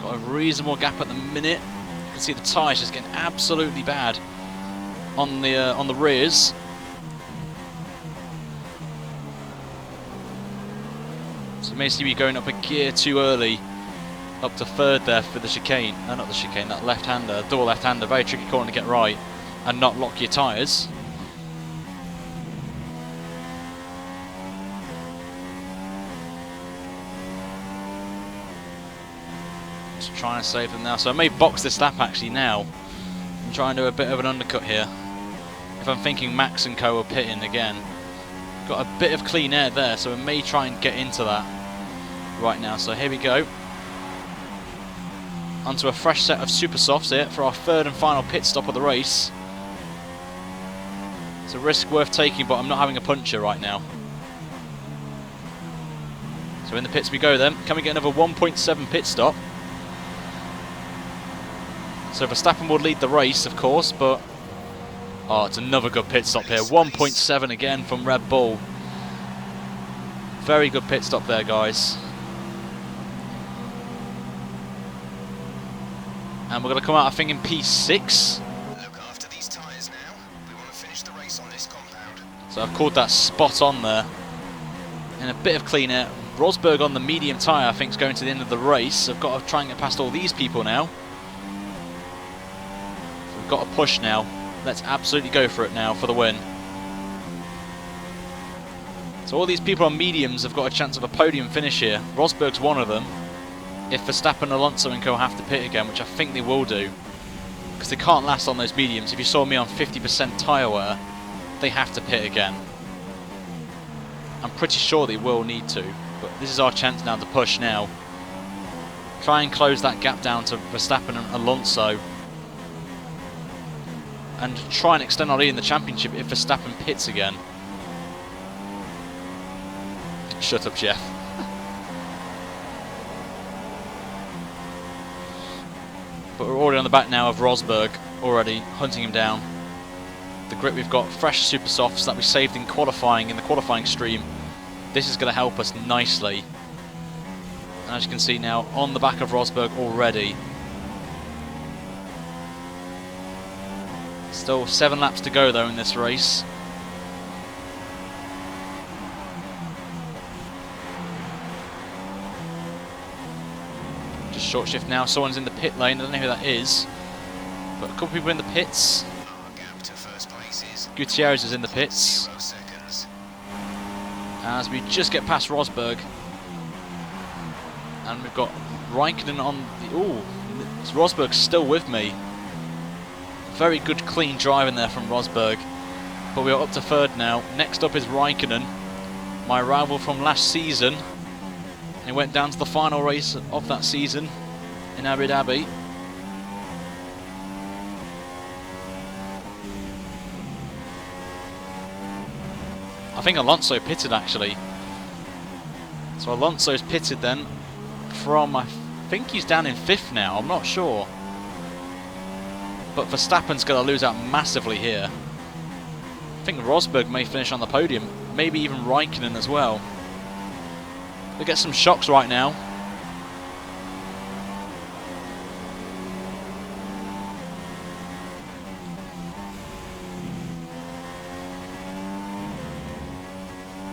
Got a reasonable gap at the minute. You can see the tyres just getting absolutely bad on the rears. So you may see me going up a gear too early, up to 3rd there for the chicane. No, not the chicane, that left-hander, double left-hander, very tricky corner to get right and not lock your tyres. Just trying to save them now. So I may box this lap actually now and try and do a bit of an undercut here. If I'm thinking Max and Co are pitting again. Got a bit of clean air there, so we may try and get into that right now. So here we go. Onto a fresh set of super softs here for our 3rd and final pit stop of the race. It's a risk worth taking, but I'm not having a puncher right now. So in the pits we go then. Can we get another 1.7 pit stop? So Verstappen will lead the race, of course, but oh, it's another good pit stop here. 1.7 again from Red Bull. Very good pit stop there, guys. And we're going to come out, I think, in P6. Look after these tyres now. We want to finish the race on this compound. So I've called that spot on there. And a bit of clean air. Rosberg on the medium tyre, I think, is going to the end of the race. I've got to try and get past all these people now. So we've got to push now. Let's absolutely go for it now for the win. So all these people on mediums have got a chance of a podium finish here. Rosberg's one of them. If Verstappen, Alonso and Co have to pit again, which I think they will do, because they can't last on those mediums. If you saw me on 50% tyre wear, they have to pit again. I'm pretty sure they will need to, but this is our chance now to push now. Try and close that gap down to Verstappen and Alonso. And try and extend our lead in the championship if Verstappen pits again. Shut up, Jeff. But we're already on the back now of Rosberg, already hunting him down. The grip we've got, fresh super softs that we saved in qualifying, in the qualifying stream. This is going to help us nicely. And as you can see now, on the back of Rosberg already. Still 7 laps to go though in this race. Just short shift now, someone's in the pit lane, I don't know who that is. But a couple people in the pits. Gutierrez is in the pits. As we just get past Rosberg. And we've got Raikkonen on the... Ooh, Rosberg's still with me. Very good clean driving there from Rosberg. But we are up to 3rd now. Next up is Raikkonen, my rival from last season. He went down to the final race of that season in Abu Dhabi. I think Alonso pitted actually. So Alonso's pitted then from, I think he's down in 5th now, I'm not sure. But Verstappen's going to lose out massively here. I think Rosberg may finish on the podium, maybe even Raikkonen as well. We get some shocks right now.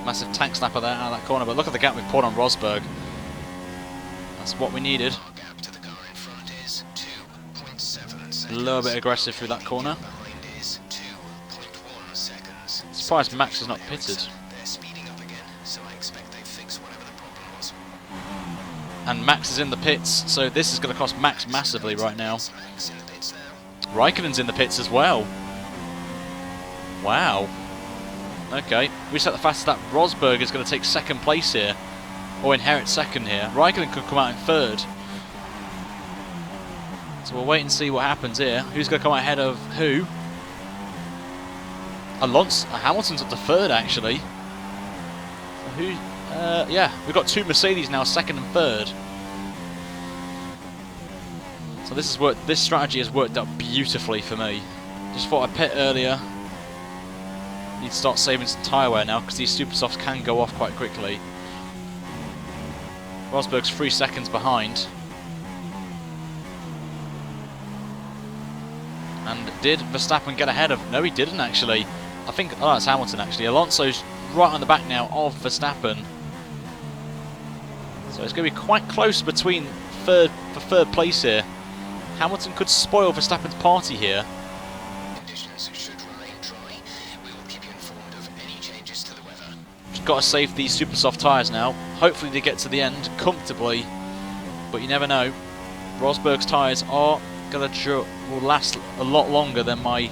Massive tank snapper there out of that corner, but look at the gap we've poured on Rosberg. That's what we needed. A little bit aggressive through that corner. Surprised Max is not pitted. And Max is in the pits, so this is going to cost Max massively right now. Raikkonen's in the pits as well. Wow. Okay, we set the fastest that Rosberg is going to take 2nd place here, or inherit 2nd here. Raikkonen could come out in 3rd. So we'll wait and see what happens here. Who's going to come out ahead of who? Alonso, Hamilton's up to 3rd actually. So who? Yeah, we've got 2 Mercedes now, 2nd and 3rd. So this has worked. This strategy has worked out beautifully for me. Just thought I'd pit earlier. Need to start saving some tyre wear now because these super softs can go off quite quickly. Rosberg's 3 seconds behind. And did Verstappen get ahead of... No, he didn't actually. I think... Oh, that's Hamilton actually. Alonso's right on the back now of Verstappen. So it's going to be quite close between third place here. Hamilton could spoil Verstappen's party here. Just got to save these super soft tyres now. Hopefully they get to the end comfortably. But you never know. Rosberg's tyres are will last a lot longer than my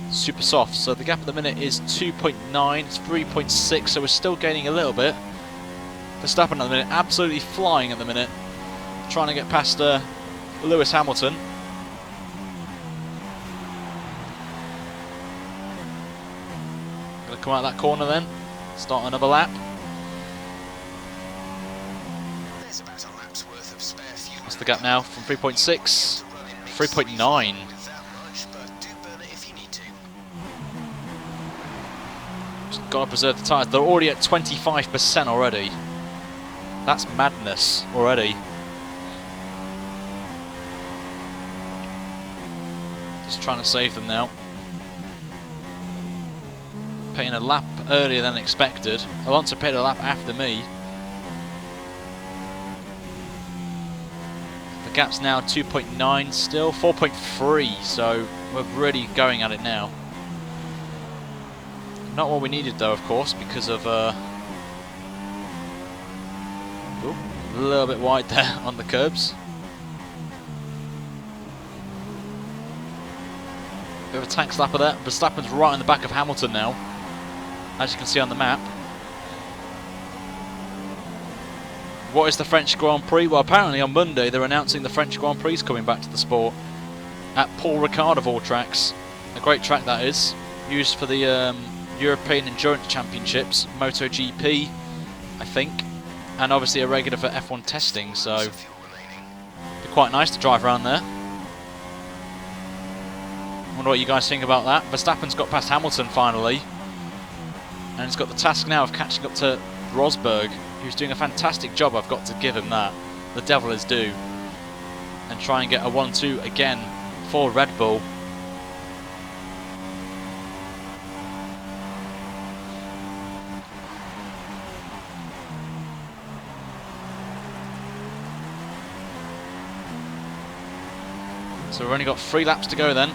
super soft. So the gap at the minute is 2.9, it's 3.6, so we're still gaining a little bit. Verstappen at the minute, absolutely flying at the minute, trying to get past Lewis Hamilton. Gonna come out of that corner then, start another lap. That's the gap now from 3.6. 3.9. Just got to preserve the tyres. They're already at 25% already. That's madness already. Just trying to save them now. Pitting a lap earlier than expected. Alonso pitted a lap after me. The gap's now 2.9 still, 4.3, so we're really going at it now. Not what we needed though, of course, because of a little bit wide there on the curbs. Bit of a tank slapper there. Verstappen's right on the back of Hamilton now, as you can see on the map. What is the French Grand Prix? Well, apparently on Monday they're announcing the French Grand Prix is coming back to the sport at Paul Ricciardo of all tracks. A great track that is, used for the European Endurance Championships, MotoGP, I think, and obviously a regular for F1 testing, so it'd be quite nice to drive around there. Wonder what you guys think about that. Verstappen's got past Hamilton finally, and he's got the task now of catching up to Rosberg, who's doing a fantastic job, I've got to give him that. the devil is due and try and get a 1-2 again for Red Bull. So we've only got 3 laps to go then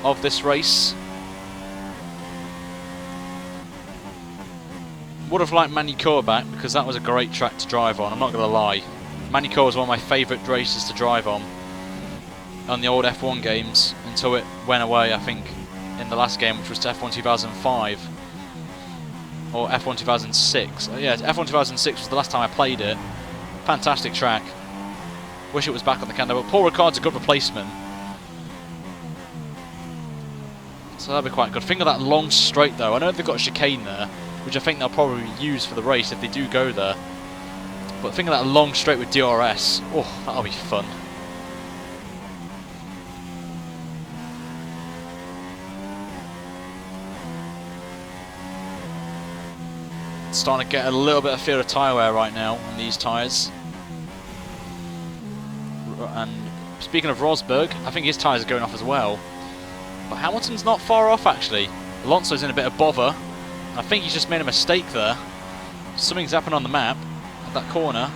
of this race. Would have liked Manicourt back because that was a great track to drive on, I'm not going to lie. Manicourt was one of my favourite races to drive on the old F1 games until it went away, I think, in the last game, which was to F1 2005 or F1 2006. Yeah, F1 2006 was the last time I played it. Fantastic track. Wish it was back on the calendar, but Paul Ricciardo's a good replacement. So that'd be quite good. Think of that long straight though. I know they've got a chicane there, which I think they'll probably use for the race if they do go there. But think of that long straight with DRS. Oh, that'll be fun. Starting to get a little bit of fear of tyre wear right now on these tyres. And speaking of Rosberg, I think his tyres are going off as well. But Hamilton's not far off actually. Alonso's in a bit of bother. I think he's just made a mistake there. Something's happened on the map at that corner.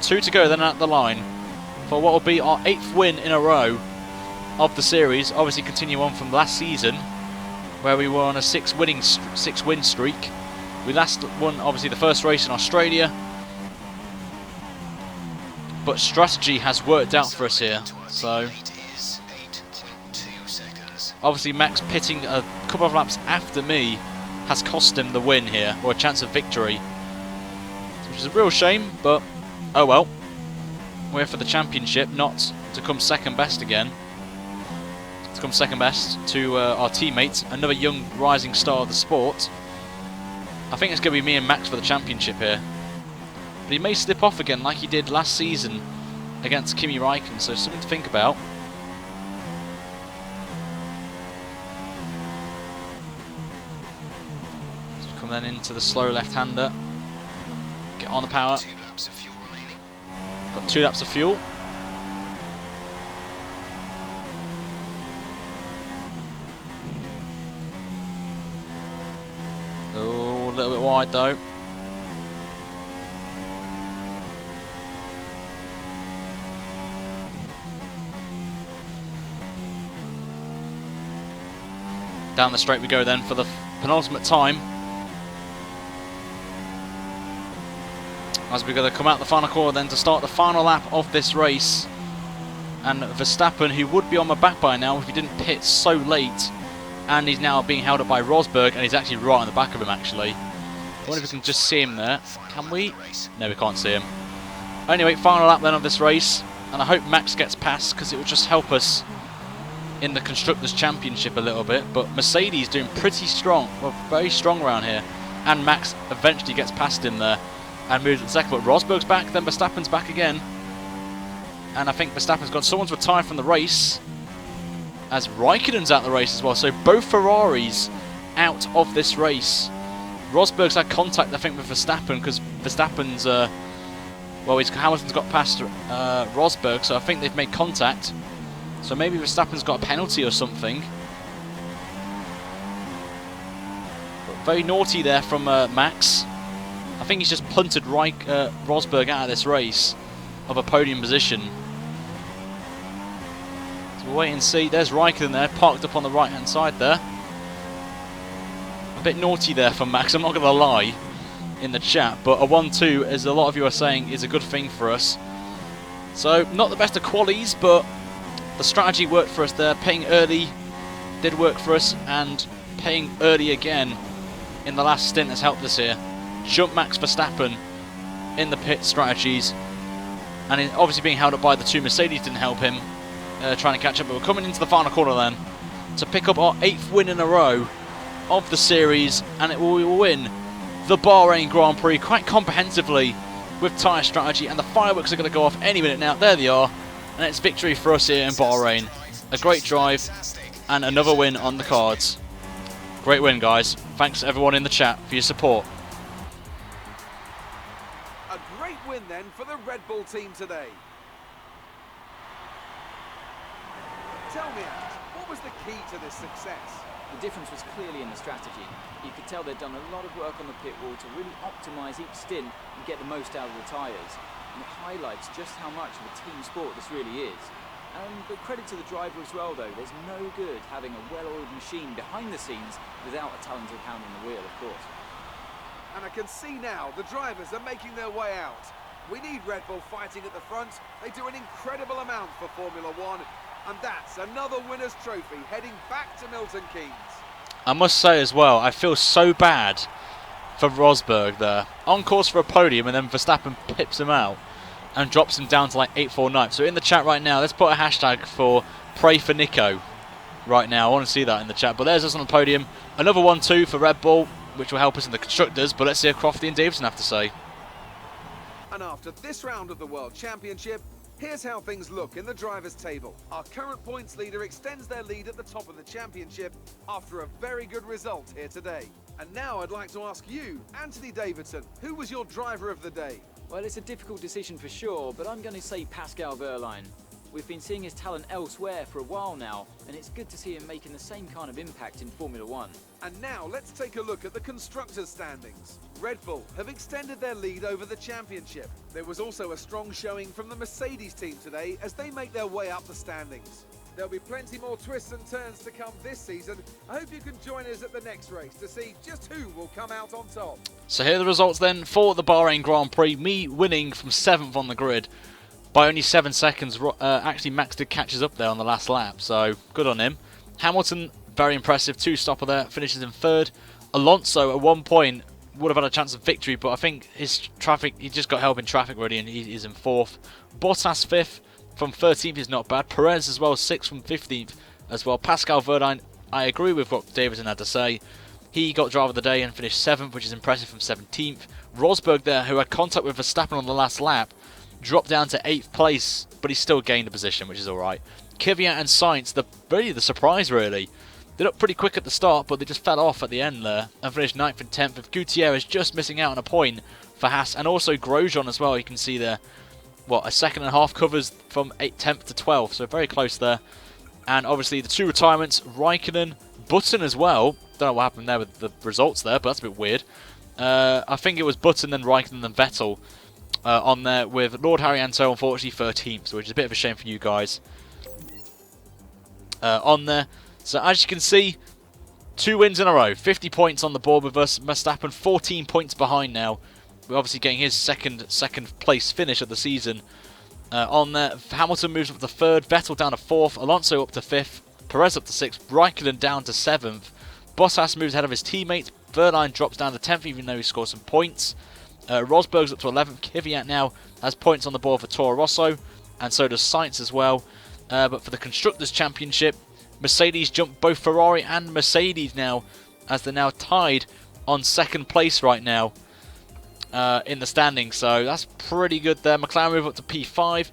2 to go then at the line for what will be our 8th win in a row of the series. Obviously continue on from last season where we were on a 6-win streak. We last won obviously the first race in Australia, but strategy has worked out for us here. So obviously Max pitting a couple of laps after me has cost him the win here, or a chance of victory, which is a real shame, but oh well. We're for the championship, not to come second best again. To come second best to our teammates, another young rising star of the sport. I think it's going to be me and Max for the championship here. But he may slip off again like he did last season against Kimi Räikkönen, so something to think about. So come then into the slow left-hander. Get on the power. Got 2 laps of fuel. Oh, a little bit wide though. Down the straight we go then for the penultimate time. As we're going to come out the final corner then to start the final lap of this race. And Verstappen, who would be on my back by now if he didn't pit so late, and he's now being held up by Rosberg, and he's actually right on the back of him actually. I wonder if we can just see him there. Can we? No, we can't see him. Anyway, final lap then of this race, and I hope Max gets past because it will just help us in the Constructors' Championship a little bit. But Mercedes doing pretty strong, well, very strong around here, and Max eventually gets past him there and moves to second. But Rosberg's back, then Verstappen's back again, and I think Verstappen's got someone's retired from the race, as Raikkonen's out the race as well. So both Ferraris out of this race. Rosberg's had contact, I think, with Verstappen because Verstappen's, well, Hamilton's got past Rosberg, so I think they've made contact. So maybe Verstappen's got a penalty or something. But very naughty there from Max. I think he's just punted Rosberg out of this race of a podium position. So we'll wait and see. There's Raikkonen there, parked up on the right-hand side there. A bit naughty there from Max, I'm not going to lie, in the chat, but a 1-2, as a lot of you are saying, is a good thing for us. So, not the best of qualies, but the strategy worked for us there. Paying early did work for us, and paying early again in the last stint has helped us here. Jump Max Verstappen in the pit strategies, and obviously being held up by the 2 Mercedes didn't help him trying to catch up, but we're coming into the final corner then to pick up our 8th win in a row of the series, and we will win the Bahrain Grand Prix quite comprehensively with tyre strategy, and the fireworks are going to go off any minute now. There they are, and it's victory for us here in Bahrain. A great drive and another win on the cards. Great win, guys. Thanks everyone in the chat for your support. A great win then for the Red Bull team today. Tell me, Ant, what was the key to this success? The difference was clearly in the strategy. You could tell they'd done a lot of work on the pit wall to really optimise each stint and get the most out of the tyres. And it highlights just how much of a team sport this really is. But credit to the driver as well though, there's no good having a well-oiled machine behind the scenes without a talented hand on the wheel, of course. And I can see now the drivers are making their way out. We need Red Bull fighting at the front. They do an incredible amount for Formula One. And that's another winner's trophy heading back to Milton Keynes. I must say as well, I feel so bad for Rosberg there. On course for a podium, and then Verstappen pips him out and drops him down to like 8th or 9th. So in the chat right now, let's put a hashtag for Pray for Nico right now. I want to see that in the chat. But there's us on the podium. Another 1-2 for Red Bull, which will help us in the constructors. But let's see what Crofty and Davison have to say. And after this round of the World Championship, here's how things look in the drivers' table. Our current points leader extends their lead at the top of the championship after a very good result here today. And now I'd like to ask you, Anthony Davidson, who was your driver of the day? Well, it's a difficult decision for sure, but I'm going to say Pascal Wehrlein. We've been seeing his talent elsewhere for a while now, and it's good to see him making the same kind of impact in Formula One. And now let's take a look at the constructors' standings. Red Bull have extended their lead over the championship. There was also a strong showing from the Mercedes team today as they make their way up the standings. There'll be plenty more twists and turns to come this season. I hope you can join us at the next race to see just who will come out on top. So here are the results then for the Bahrain Grand Prix. Me winning from 7th on the grid by only 7 seconds. Actually, Max did catches up there on the last lap, so good on him. Hamilton, very impressive, 2-stopper there, finishes in 3rd. Alonso at one point would have had a chance of victory, but I think he just got help in traffic really, and he is in 4th. Bottas 5th from 13th is not bad. Perez as well, 6th from 15th as well. Pascal Wehrlein, I agree with what Davidson had to say. He got driver of the day and finished 7th, which is impressive, from 17th. Rosberg there, who had contact with Verstappen on the last lap, dropped down to 8th place, but he still gained a position, which is alright. Kvyat and Sainz, the surprise really. They looked pretty quick at the start, but they just fell off at the end there and finished 9th and 10th, with Gutierrez just missing out on a point for Haas, and also Grosjean as well. You can see there, what, a second and a half covers from 10th to 12th, so very close there. And obviously the 2 retirements, Raikkonen, Button as well. Don't know what happened there with the results there, but that's a bit weird. I think it was Button, then Raikkonen, then Vettel on there, with Lord Harrianto unfortunately 13th, which is a bit of a shame for you guys on there. So as you can see, 2 wins in a row, 50 points on the board with us. Verstappen 14 points behind now. We're obviously getting his second place finish of the season on there. Hamilton moves up to 3rd, Vettel down to 4th, Alonso up to 5th, Perez up to 6th, Raikkonen down to 7th. Bottas moves ahead of his teammates. Wehrlein drops down to 10th, even though he scored some points. Rosberg's up to 11th. Kvyat now has points on the board for Toro Rosso, and so does Sainz as well. But for the Constructors' Championship, Mercedes jump both Ferrari and Mercedes now, as they're now tied on 2nd place right now in the standings. So that's pretty good there. McLaren move up to P5.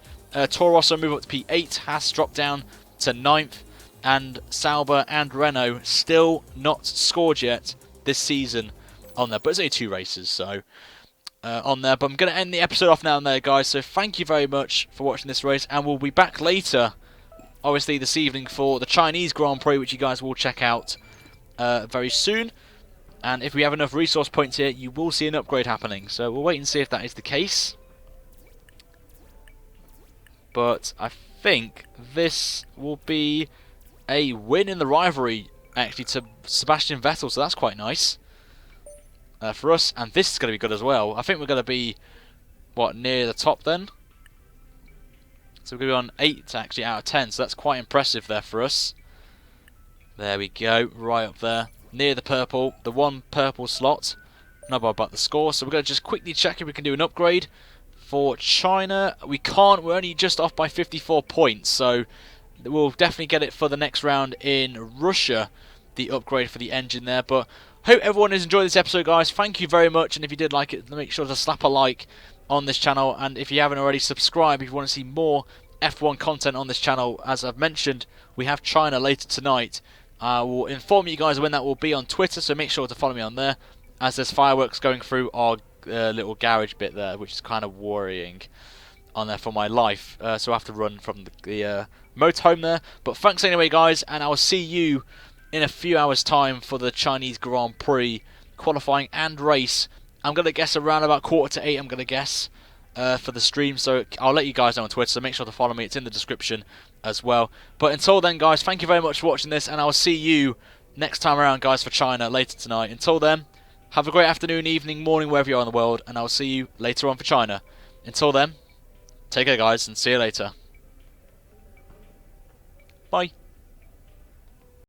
Toro Rosso move up to P8. Haas drop down to 9th. And Sauber and Renault still not scored yet this season on there. But it's only 2 races, so on there. But I'm going to end the episode off now and there, guys. So thank you very much for watching this race. And we'll be back later, obviously this evening, for the Chinese Grand Prix, which you guys will check out very soon. And if we have enough resource points here, you will see an upgrade happening. So we'll wait and see if that is the case. But I think this will be a win in the rivalry, actually, to Sebastian Vettel. So that's quite nice for us. And this is going to be good as well. I think we're going to be, what, near the top then? So we're going to be on 8 actually out of 10. So that's quite impressive there for us. There we go, right up there. Near the purple, the 1 purple slot. Not about the score. So we're going to just quickly check if we can do an upgrade. For China, we can't. We're only just off by 54 points. So we'll definitely get it for the next round in Russia, the upgrade for the engine there. But hope everyone has enjoyed this episode, guys. Thank you very much. And if you did like it, make sure to slap a like on this channel. And if you haven't already, subscribe if you want to see more F1 content on this channel. As I've mentioned, we have China later tonight. I will inform you guys when that will be on Twitter, so make sure to follow me on there, as there's fireworks going through our little garage bit there, which is kind of worrying on there for my life. So I have to run from the motorhome there. But thanks anyway, guys, and I'll see you in a few hours' time for the Chinese Grand Prix qualifying and race. I'm going to guess around about 7:45, I'm going to guess, for the stream. So I'll let you guys know on Twitter, so make sure to follow me. It's in the description as well. But until then, guys, thank you very much for watching this, and I'll see you next time around, guys, for China later tonight. Until then, have a great afternoon, evening, morning, wherever you are in the world, and I'll see you later on for China. Until then, take care, guys, and see you later. Bye.